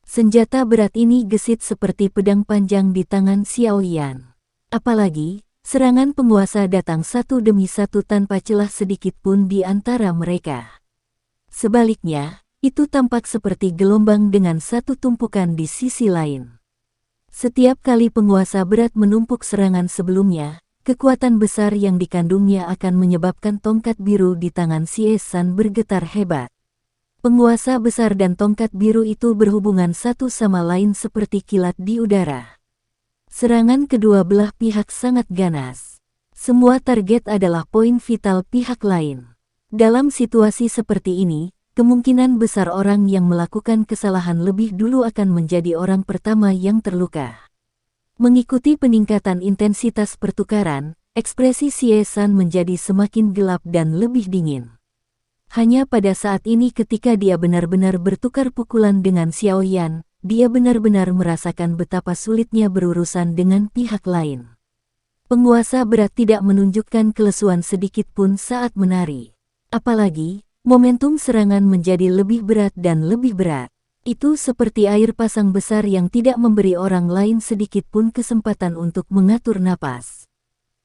Speaker 1: Senjata berat ini gesit seperti pedang panjang di tangan Xiao Yan. Apalagi, serangan penguasa datang satu demi satu tanpa celah sedikit pun di antara mereka. Sebaliknya, itu tampak seperti gelombang dengan satu tumpukan di sisi lain. Setiap kali penguasa berat menumpuk serangan sebelumnya, kekuatan besar yang dikandungnya akan menyebabkan tongkat biru di tangan Xie San bergetar hebat. Penguasa besar dan tongkat biru itu berhubungan satu sama lain seperti kilat di udara. Serangan kedua belah pihak sangat ganas. Semua target adalah poin vital pihak lain. Dalam situasi seperti ini, kemungkinan besar orang yang melakukan kesalahan lebih dulu akan menjadi orang pertama yang terluka. Mengikuti peningkatan intensitas pertukaran, ekspresi Xie San menjadi semakin gelap dan lebih dingin. Hanya pada saat ini ketika dia benar-benar bertukar pukulan dengan Xiao Yan, dia benar-benar merasakan betapa sulitnya berurusan dengan pihak lain. Penguasa berat tidak menunjukkan kelesuan sedikit pun saat menari. Apalagi, momentum serangan menjadi lebih berat dan lebih berat. Itu seperti air pasang besar yang tidak memberi orang lain sedikit pun kesempatan untuk mengatur napas.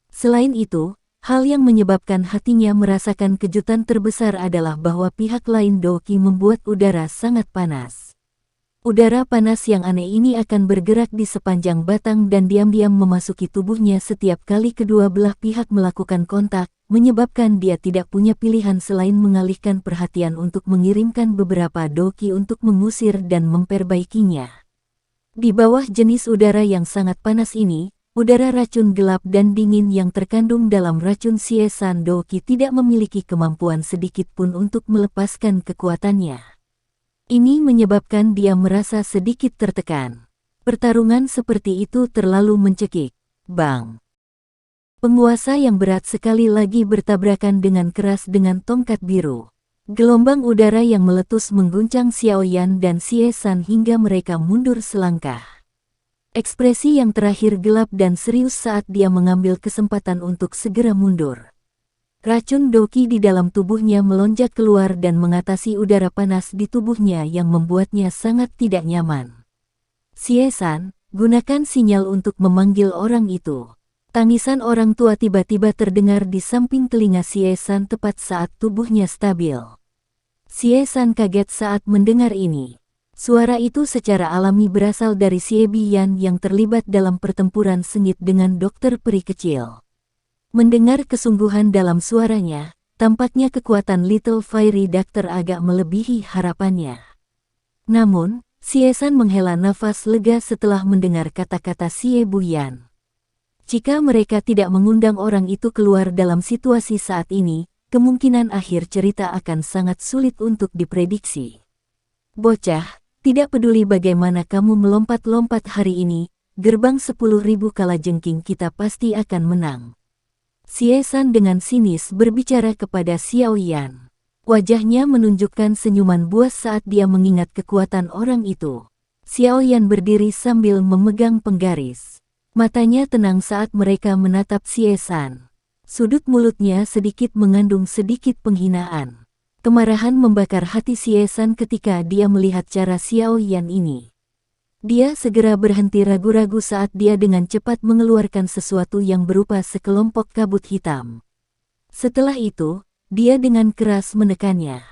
Speaker 1: Selain itu, hal yang menyebabkan hatinya merasakan kejutan terbesar adalah bahwa pihak lain Doki membuat udara sangat panas. Udara panas yang aneh ini akan bergerak di sepanjang batang dan diam-diam memasuki tubuhnya setiap kali kedua belah pihak melakukan kontak, menyebabkan dia tidak punya pilihan selain mengalihkan perhatian untuk mengirimkan beberapa doki untuk mengusir dan memperbaikinya. Di bawah jenis udara yang sangat panas ini, udara racun gelap dan dingin yang terkandung dalam racun Xie San Doki tidak memiliki kemampuan sedikit pun untuk melepaskan kekuatannya. Ini menyebabkan dia merasa sedikit tertekan. Pertarungan seperti itu terlalu mencekik. Bang! Penguasa yang berat sekali lagi bertabrakan dengan keras dengan tongkat biru. Gelombang udara yang meletus mengguncang Xiao Yan dan Xie San hingga mereka mundur selangkah. Ekspresi yang terakhir gelap dan serius saat dia mengambil kesempatan untuk segera mundur. Racun Doki di dalam tubuhnya melonjak keluar dan mengatasi udara panas di tubuhnya yang membuatnya sangat tidak nyaman. Xie San, gunakan sinyal untuk memanggil orang itu. Tangisan orang tua tiba-tiba terdengar di samping telinga Xie San tepat saat tubuhnya stabil. Xie San kaget saat mendengar ini. Suara itu secara alami berasal dari Xie Biyan yang terlibat dalam pertempuran sengit dengan dokter peri kecil. Mendengar kesungguhan dalam suaranya, tampaknya kekuatan Little Fairy Doctor agak melebihi harapannya. Namun, Xie San menghela nafas lega setelah mendengar kata-kata Xie Buyan. Jika mereka tidak mengundang orang itu keluar dalam situasi saat ini, kemungkinan akhir cerita akan sangat sulit untuk diprediksi. Bocah, tidak peduli bagaimana kamu melompat-lompat hari ini, gerbang 10.000 kalajengking kita pasti akan menang. Xie San dengan sinis berbicara kepada Xiao Yan. Wajahnya menunjukkan senyuman buas saat dia mengingat kekuatan orang itu. Xiao Yan berdiri sambil memegang penggaris. Matanya tenang saat mereka menatap Xie San. Sudut mulutnya sedikit mengandung sedikit penghinaan. Kemarahan membakar hati Xie San ketika dia melihat cara Xiao Yan ini. Dia segera berhenti ragu-ragu saat dia dengan cepat mengeluarkan sesuatu yang berupa sekelompok kabut hitam. Setelah itu, dia dengan keras menekannya.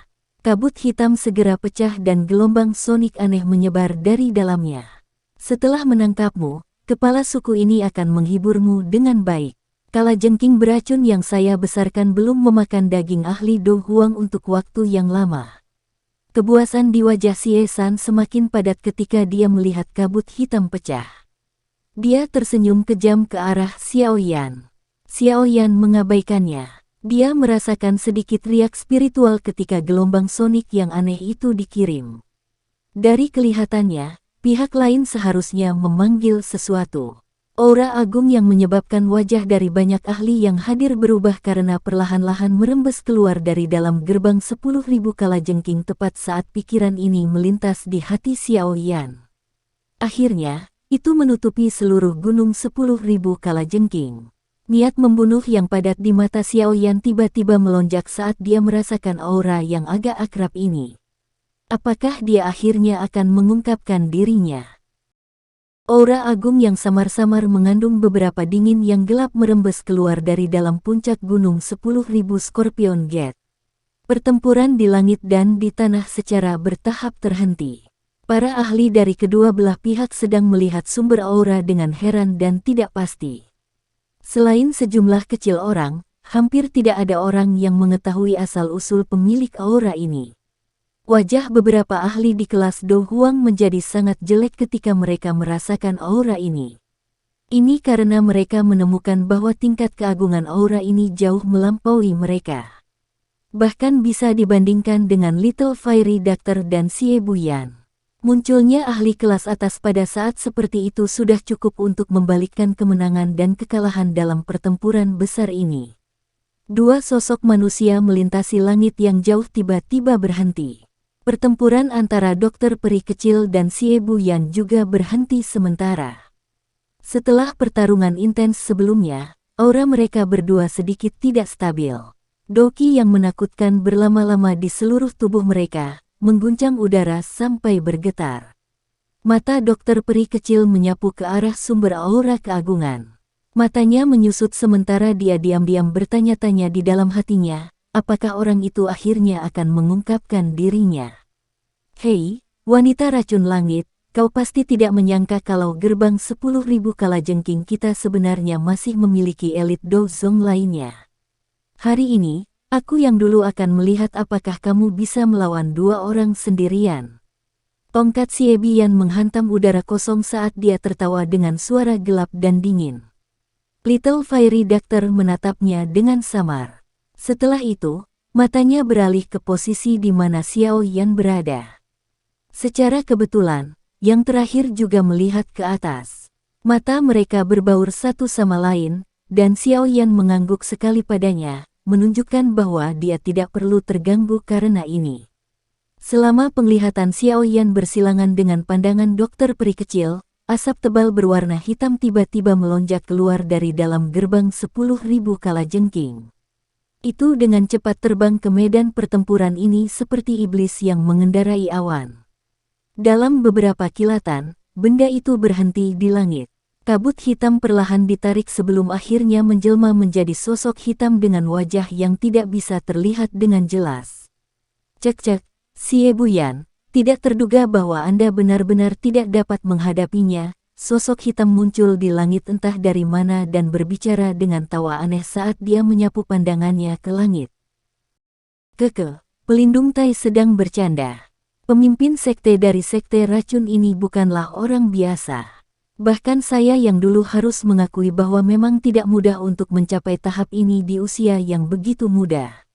Speaker 1: Kabut hitam segera pecah dan gelombang sonik aneh menyebar dari dalamnya. Setelah menangkapmu, kepala suku ini akan menghiburmu dengan baik. Kalajengking beracun yang saya besarkan belum memakan daging ahli Do Huang untuk waktu yang lama. Kebuasan di wajah Xie San semakin padat ketika dia melihat kabut hitam pecah. Dia tersenyum kejam ke arah Xiao Yan. Xiao Yan mengabaikannya. Dia merasakan sedikit riak spiritual ketika gelombang sonik yang aneh itu dikirim. Dari kelihatannya, pihak lain seharusnya memanggil sesuatu. Aura agung yang menyebabkan wajah dari banyak ahli yang hadir berubah karena perlahan-lahan merembes keluar dari dalam gerbang 10.000 kalajengking tepat saat pikiran ini melintas di hati Xiao Yan. Akhirnya, itu menutupi seluruh gunung 10.000 kalajengking. Niat membunuh yang padat di mata Xiao Yan tiba-tiba melonjak saat dia merasakan aura yang agak akrab ini. Apakah dia akhirnya akan mengungkapkan dirinya? Aura agung yang samar-samar mengandung beberapa dingin yang gelap merembes keluar dari dalam puncak gunung 10.000 Scorpion Gate. Pertempuran di langit dan di tanah secara bertahap terhenti. Para ahli dari kedua belah pihak sedang melihat sumber aura dengan heran dan tidak pasti. Selain sejumlah kecil orang, hampir tidak ada orang yang mengetahui asal-usul pemilik aura ini. Wajah beberapa ahli di kelas Do Huang menjadi sangat jelek ketika mereka merasakan aura ini. Ini karena mereka menemukan bahwa tingkat keagungan aura ini jauh melampaui mereka. Bahkan bisa dibandingkan dengan Little Fairy Doctor dan Xie Buyan. Munculnya ahli kelas atas pada saat seperti itu sudah cukup untuk membalikkan kemenangan dan kekalahan dalam pertempuran besar ini. Dua sosok manusia melintasi langit yang jauh tiba-tiba berhenti. Pertempuran antara dokter peri kecil dan Xie Buyan juga berhenti sementara. Setelah pertarungan intens sebelumnya, aura mereka berdua sedikit tidak stabil. Doki yang menakutkan berlama-lama di seluruh tubuh mereka, mengguncang udara sampai bergetar. Mata dokter peri kecil menyapu ke arah sumber aura keagungan. Matanya menyusut sementara dia diam-diam bertanya-tanya di dalam hatinya, apakah orang itu akhirnya akan mengungkapkan dirinya. Hei, wanita racun langit, kau pasti tidak menyangka kalau gerbang 10.000 kalajengking kita sebenarnya masih memiliki elit dozong lainnya. Hari ini, aku yang dulu akan melihat apakah kamu bisa melawan dua orang sendirian. Tongkat Xie Bian menghantam udara kosong saat dia tertawa dengan suara gelap dan dingin. Little Fairy Doctor menatapnya dengan samar. Setelah itu, matanya beralih ke posisi di mana Xiao Yan berada. Secara kebetulan, yang terakhir juga melihat ke atas. Mata mereka berbaur satu sama lain, dan Xiao Yan mengangguk sekali padanya, menunjukkan bahwa dia tidak perlu terganggu karena ini. Selama penglihatan Xiao Yan bersilangan dengan pandangan dokter peri kecil, asap tebal berwarna hitam tiba-tiba melonjak keluar dari dalam gerbang 10.000 kalajengking. Itu dengan cepat terbang ke medan pertempuran ini seperti iblis yang mengendarai awan. Dalam beberapa kilatan, benda itu berhenti di langit. Kabut hitam perlahan ditarik sebelum akhirnya menjelma menjadi sosok hitam dengan wajah yang tidak bisa terlihat dengan jelas. Cek-cek, Xie Buyan. Tidak terduga bahwa Anda benar-benar tidak dapat menghadapinya. Sosok hitam muncul di langit entah dari mana dan berbicara dengan tawa aneh saat dia menyapu pandangannya ke langit. Keke, pelindung Tai sedang bercanda. Pemimpin sekte dari sekte racun ini bukanlah orang biasa. Bahkan saya yang dulu harus mengakui bahwa memang tidak mudah untuk mencapai tahap ini di usia yang begitu muda.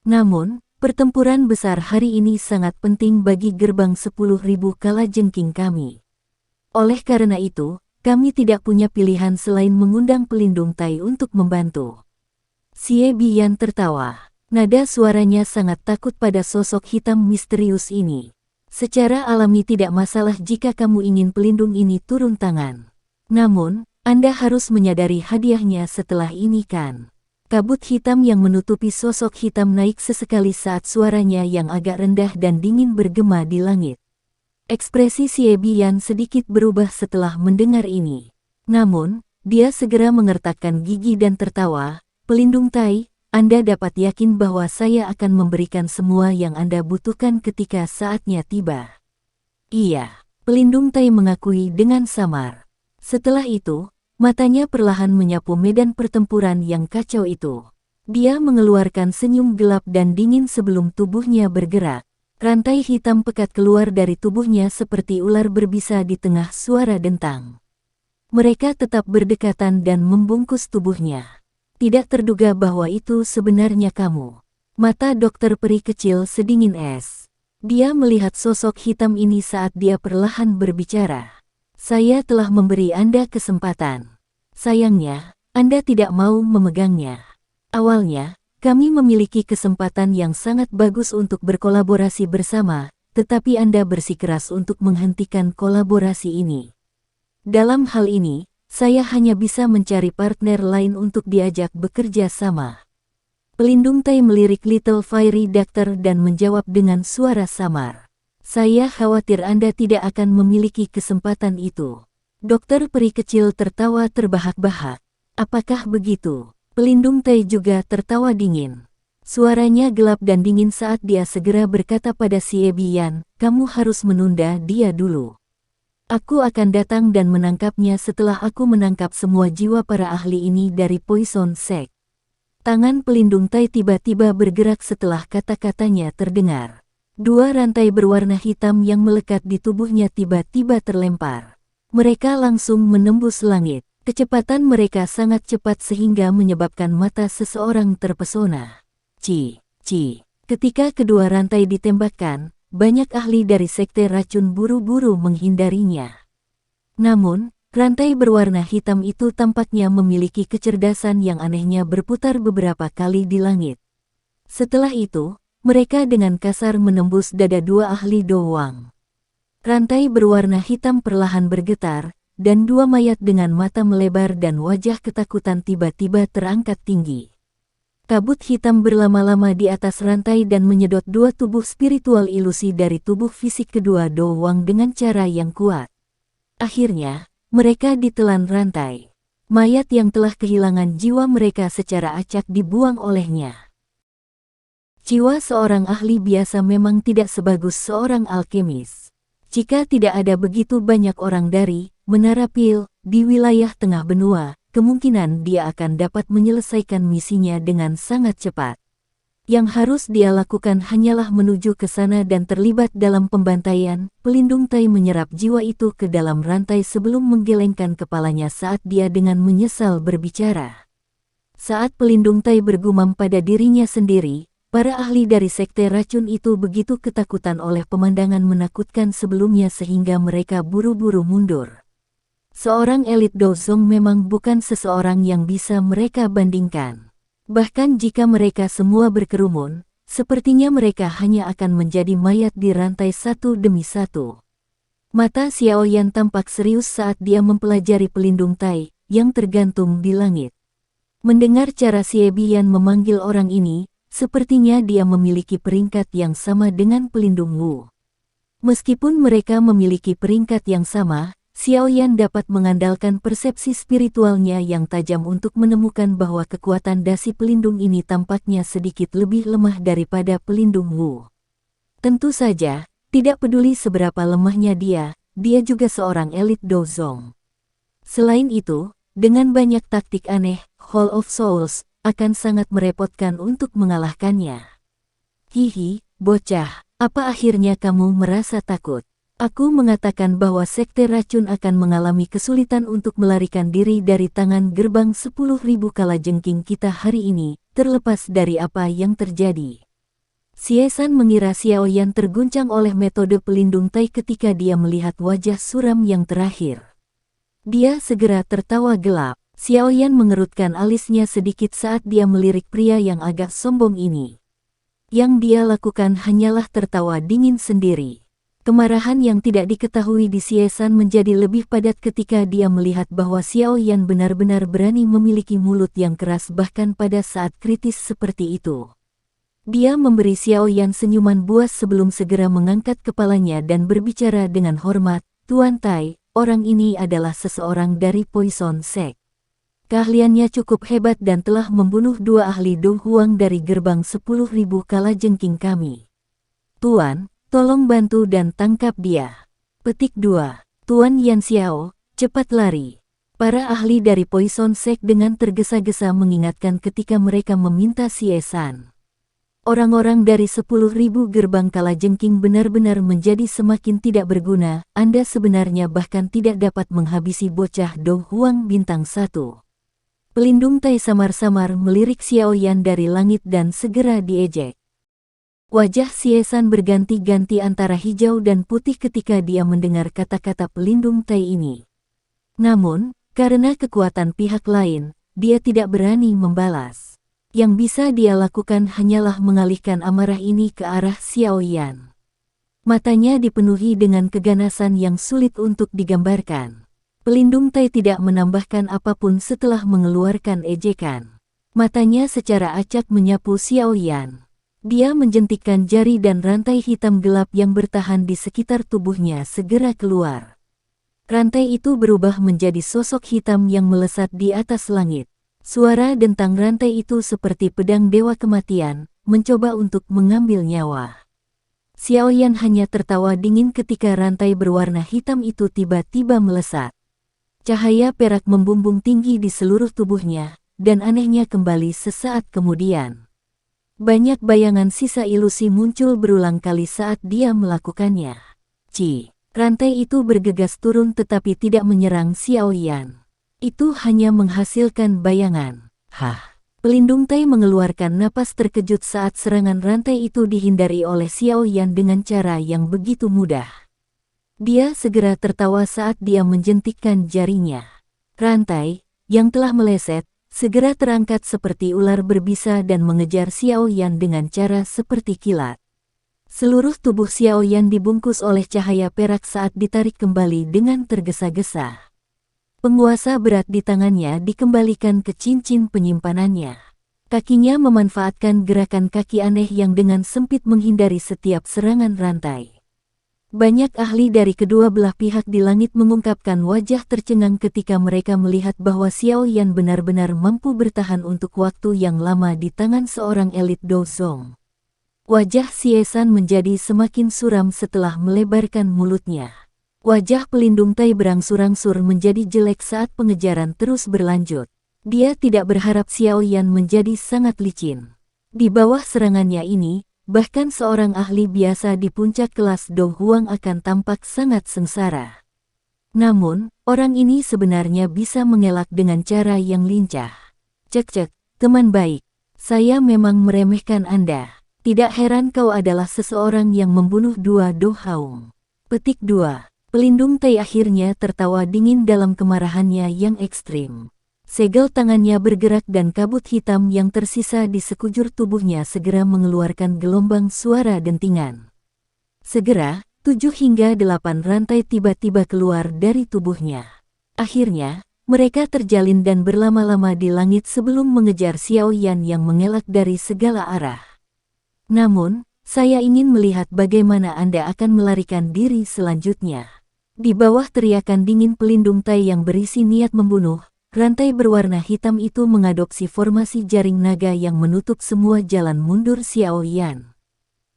Speaker 1: Namun, pertempuran besar hari ini sangat penting bagi gerbang 10.000 kalajengking kami. Oleh karena itu, kami tidak punya pilihan selain mengundang pelindung Tai untuk membantu. Xie Biyan tertawa. Nada suaranya sangat takut pada sosok hitam misterius ini. Secara alami tidak masalah jika kamu ingin pelindung ini turun tangan. Namun, Anda harus menyadari hadiahnya setelah ini kan. Kabut hitam yang menutupi sosok hitam naik sesekali saat suaranya yang agak rendah dan dingin bergema di langit. Ekspresi Xie Biyan sedikit berubah setelah mendengar ini. Namun, dia segera mengertakkan gigi dan tertawa. Pelindung Tai, Anda dapat yakin bahwa saya akan memberikan semua yang Anda butuhkan ketika saatnya tiba. Iya, pelindung Tai mengakui dengan samar. Setelah itu, matanya perlahan menyapu medan pertempuran yang kacau itu. Dia mengeluarkan senyum gelap dan dingin sebelum tubuhnya bergerak. Rantai hitam pekat keluar dari tubuhnya seperti ular berbisa di tengah suara dentang. Mereka tetap berdekatan dan membungkus tubuhnya. Tidak terduga bahwa itu sebenarnya kamu. Mata dokter peri kecil sedingin es. Dia melihat sosok hitam ini saat dia perlahan berbicara. Saya telah memberi Anda kesempatan. Sayangnya, Anda tidak mau memegangnya. Awalnya, kami memiliki kesempatan yang sangat bagus untuk berkolaborasi bersama, tetapi Anda bersikeras untuk menghentikan kolaborasi ini. Dalam hal ini, saya hanya bisa mencari partner lain untuk diajak bekerja sama. Pelindung Tai melirik Little Fairy Doctor dan menjawab dengan suara samar. Saya khawatir Anda tidak akan memiliki kesempatan itu. Dokter peri kecil tertawa terbahak-bahak. Apakah begitu? Pelindung Tai juga tertawa dingin. Suaranya gelap dan dingin saat dia segera berkata pada Xie Biyan, kamu harus menunda dia dulu. Aku akan datang dan menangkapnya setelah aku menangkap semua jiwa para ahli ini dari Poison Sect. Tangan pelindung Tai tiba-tiba bergerak setelah kata-katanya terdengar. Dua rantai berwarna hitam yang melekat di tubuhnya tiba-tiba terlempar. Mereka langsung menembus langit. Kecepatan mereka sangat cepat sehingga menyebabkan mata seseorang terpesona. Ketika kedua rantai ditembakkan, banyak ahli dari sekte racun buru-buru menghindarinya. Namun, rantai berwarna hitam itu tampaknya memiliki kecerdasan yang anehnya berputar beberapa kali di langit. Setelah itu, mereka dengan kasar menembus dada dua ahli doang. Rantai berwarna hitam perlahan bergetar, dan dua mayat dengan mata melebar dan wajah ketakutan tiba-tiba terangkat tinggi. Kabut hitam berlama-lama di atas rantai dan menyedot dua tubuh spiritual ilusi dari tubuh fisik kedua doang dengan cara yang kuat. Akhirnya, mereka ditelan rantai. Mayat yang telah kehilangan jiwa mereka secara acak dibuang olehnya. Jiwa seorang ahli biasa memang tidak sebagus seorang alkemis. Jika tidak ada begitu banyak orang dari Menara Pil di wilayah tengah benua, kemungkinan dia akan dapat menyelesaikan misinya dengan sangat cepat. Yang harus dia lakukan hanyalah menuju ke sana dan terlibat dalam pembantaian. Pelindung Tai menyerap jiwa itu ke dalam rantai sebelum menggelengkan kepalanya saat dia dengan menyesal berbicara. Saat pelindung Tai bergumam pada dirinya sendiri, para ahli dari sekte racun itu begitu ketakutan oleh pemandangan menakutkan sebelumnya sehingga mereka buru-buru mundur. Seorang elit Dozong memang bukan seseorang yang bisa mereka bandingkan. Bahkan jika mereka semua berkerumun, sepertinya mereka hanya akan menjadi mayat di rantai satu demi satu. Mata Xiaoyan tampak serius saat dia mempelajari pelindung Tai yang tergantung di langit. Mendengar cara Xie Biyan memanggil orang ini, sepertinya dia memiliki peringkat yang sama dengan pelindung Wu. Meskipun mereka memiliki peringkat yang sama, Xiaoyan dapat mengandalkan persepsi spiritualnya yang tajam untuk menemukan bahwa kekuatan dasi pelindung ini tampaknya sedikit lebih lemah daripada pelindung Wu. Tentu saja, tidak peduli seberapa lemahnya dia juga seorang elit Dozong. Selain itu, dengan banyak taktik aneh, Hall of Souls akan sangat merepotkan untuk mengalahkannya. Hihi, bocah, apa akhirnya kamu merasa takut? Aku mengatakan bahwa sekte racun akan mengalami kesulitan untuk melarikan diri dari tangan gerbang 10.000 kalajengking kita hari ini, terlepas dari apa yang terjadi. Xie San mengira Xiaoyan terguncang oleh metode pelindung Tai ketika dia melihat wajah suram yang terakhir. Dia segera tertawa gelap. Xiao Yan mengerutkan alisnya sedikit saat dia melirik pria yang agak sombong ini. Yang dia lakukan hanyalah tertawa dingin sendiri. Kemarahan yang tidak diketahui di Xie menjadi lebih padat ketika dia melihat bahwa Xiao Yan benar-benar berani memiliki mulut yang keras bahkan pada saat kritis seperti itu. Dia memberi Xiao Yan senyuman buas sebelum segera mengangkat kepalanya dan berbicara dengan hormat, "Tuan Tai, orang ini adalah seseorang dari Poison Sect. Keahliannya cukup hebat dan telah membunuh 2 ahli Dong Huang dari gerbang 10.000 kalajengking kami. Tuan, tolong bantu dan tangkap dia." Petik 2. Tuan Yan Xiao, cepat lari. Para ahli dari Poison Sect dengan tergesa-gesa mengingatkan ketika mereka meminta Xie San. Orang-orang dari 10.000 gerbang kalajengking benar-benar menjadi semakin tidak berguna. Anda sebenarnya bahkan tidak dapat menghabisi bocah Dong Huang bintang 1. Pelindung Tai samar-samar melirik Xiao Yan dari langit dan segera diejek. Wajah Xie San berganti-ganti antara hijau dan putih ketika dia mendengar kata-kata pelindung Tai ini. Namun, karena kekuatan pihak lain, dia tidak berani membalas. Yang bisa dia lakukan hanyalah mengalihkan amarah ini ke arah Xiao Yan. Matanya dipenuhi dengan keganasan yang sulit untuk digambarkan. Pelindung Tai tidak menambahkan apapun setelah mengeluarkan ejekan. Matanya secara acak menyapu Xiao Yan. Dia menjentikkan jari dan rantai hitam gelap yang bertahan di sekitar tubuhnya segera keluar. Rantai itu berubah menjadi sosok hitam yang melesat di atas langit. Suara dentang rantai itu seperti pedang dewa kematian, mencoba untuk mengambil nyawa. Xiao Yan hanya tertawa dingin ketika rantai berwarna hitam itu tiba-tiba melesat. Cahaya perak membumbung tinggi di seluruh tubuhnya, dan anehnya kembali sesaat kemudian. Banyak bayangan sisa ilusi muncul berulang kali saat dia melakukannya. Rantai itu bergegas turun tetapi tidak menyerang Xiao Yan. Itu hanya menghasilkan bayangan. Pelindung Tai mengeluarkan napas terkejut saat serangan rantai itu dihindari oleh Xiao Yan dengan cara yang begitu mudah. Dia segera tertawa saat dia menjentikkan jarinya. Rantai, yang telah meleset, segera terangkat seperti ular berbisa dan mengejar Xiao Yan dengan cara seperti kilat. Seluruh tubuh Xiao Yan dibungkus oleh cahaya perak saat ditarik kembali dengan tergesa-gesa. Penguasa berat di tangannya dikembalikan ke cincin penyimpanannya. Kakinya memanfaatkan gerakan kaki aneh yang dengan sempit menghindari setiap serangan rantai. Banyak ahli dari kedua belah pihak di langit mengungkapkan wajah tercengang ketika mereka melihat bahwa Xiao Yan benar-benar mampu bertahan untuk waktu yang lama di tangan seorang elit Dozong. Wajah Xie San menjadi semakin suram setelah melebarkan mulutnya. Wajah pelindung Tai berangsur-angsur menjadi jelek saat pengejaran terus berlanjut. Dia tidak berharap Xiao Yan menjadi sangat licin. Di bawah serangannya ini, bahkan seorang ahli biasa di puncak kelas Dong Huang akan tampak sangat sengsara. Namun, orang ini sebenarnya bisa mengelak dengan cara yang lincah. "Cek, teman baik. Saya memang meremehkan Anda. Tidak heran kau adalah seseorang yang membunuh 2 Dong Huang." Petik 2. Pelindung Tai akhirnya tertawa dingin dalam kemarahannya yang ekstrim. Segel tangannya bergerak dan kabut hitam yang tersisa di sekujur tubuhnya segera mengeluarkan gelombang suara dentingan. Segera, 7 hingga 8 rantai tiba-tiba keluar dari tubuhnya. Akhirnya, mereka terjalin dan berlama-lama di langit sebelum mengejar Xiao Yan yang mengelak dari segala arah. "Namun, saya ingin melihat bagaimana Anda akan melarikan diri selanjutnya." Di bawah teriakan dingin pelindung Tai yang berisi niat membunuh, rantai berwarna hitam itu mengadopsi formasi jaring naga yang menutup semua jalan mundur Xiao Yan.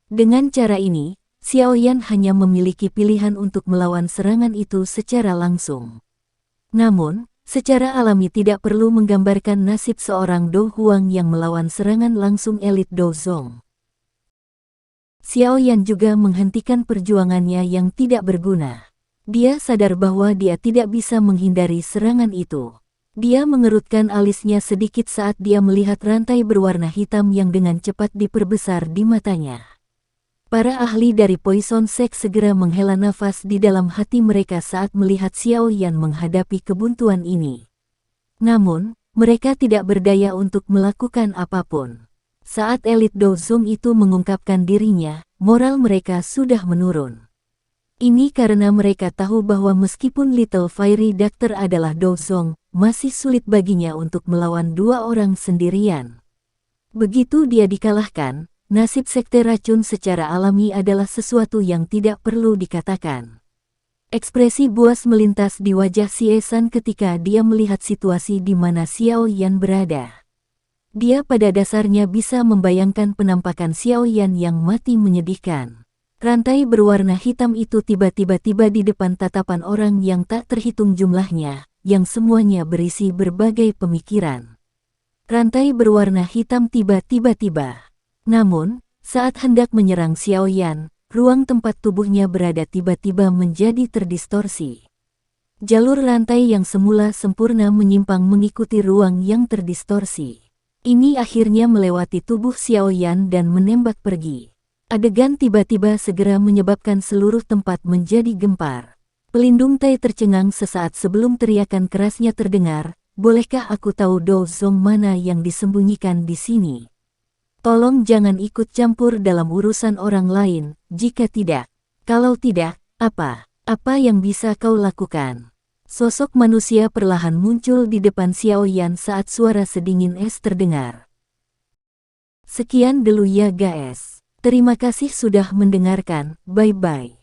Speaker 1: Dengan cara ini, Xiao Yan hanya memiliki pilihan untuk melawan serangan itu secara langsung. Namun, secara alami tidak perlu menggambarkan nasib seorang Dong Huang yang melawan serangan langsung elit Dozong. Xiao Yan juga menghentikan perjuangannya yang tidak berguna. Dia sadar bahwa dia tidak bisa menghindari serangan itu. Dia mengerutkan alisnya sedikit saat dia melihat rantai berwarna hitam yang dengan cepat diperbesar di matanya. Para ahli dari Poison Sect segera menghela nafas di dalam hati mereka saat melihat Xiao Yan menghadapi kebuntuan ini. Namun, mereka tidak berdaya untuk melakukan apapun. Saat elit Dozong itu mengungkapkan dirinya, moral mereka sudah menurun. Ini karena mereka tahu bahwa meskipun Little Fairy Doctor adalah Dozong, masih sulit baginya untuk melawan dua orang sendirian. Begitu dia dikalahkan, nasib sekte racun secara alami adalah sesuatu yang tidak perlu dikatakan. Ekspresi buas melintas di wajah Xie-san ketika dia melihat situasi di mana Xiao Yan berada. Dia pada dasarnya bisa membayangkan penampakan Xiao Yan yang mati menyedihkan. Rantai berwarna hitam itu tiba-tiba tiba di depan tatapan orang yang tak terhitung jumlahnya, yang semuanya berisi berbagai pemikiran. Rantai berwarna hitam tiba-tiba. Namun, saat hendak menyerang Xiao Yan, ruang tempat tubuhnya berada tiba-tiba menjadi terdistorsi. Jalur rantai yang semula sempurna menyimpang mengikuti ruang yang terdistorsi. Ini akhirnya melewati tubuh Xiao Yan dan menembak pergi. Adegan tiba-tiba segera menyebabkan seluruh tempat menjadi gempar. Pelindung Tai tercengang sesaat sebelum teriakan kerasnya terdengar, "Bolehkah aku tahu Dozong mana yang disembunyikan di sini? Tolong jangan ikut campur dalam urusan orang lain, jika tidak. Kalau tidak, apa yang bisa kau lakukan?" Sosok manusia perlahan muncul di depan Xiao Yan saat suara sedingin es terdengar. Sekian dulu ya guys. Terima kasih sudah mendengarkan, bye-bye.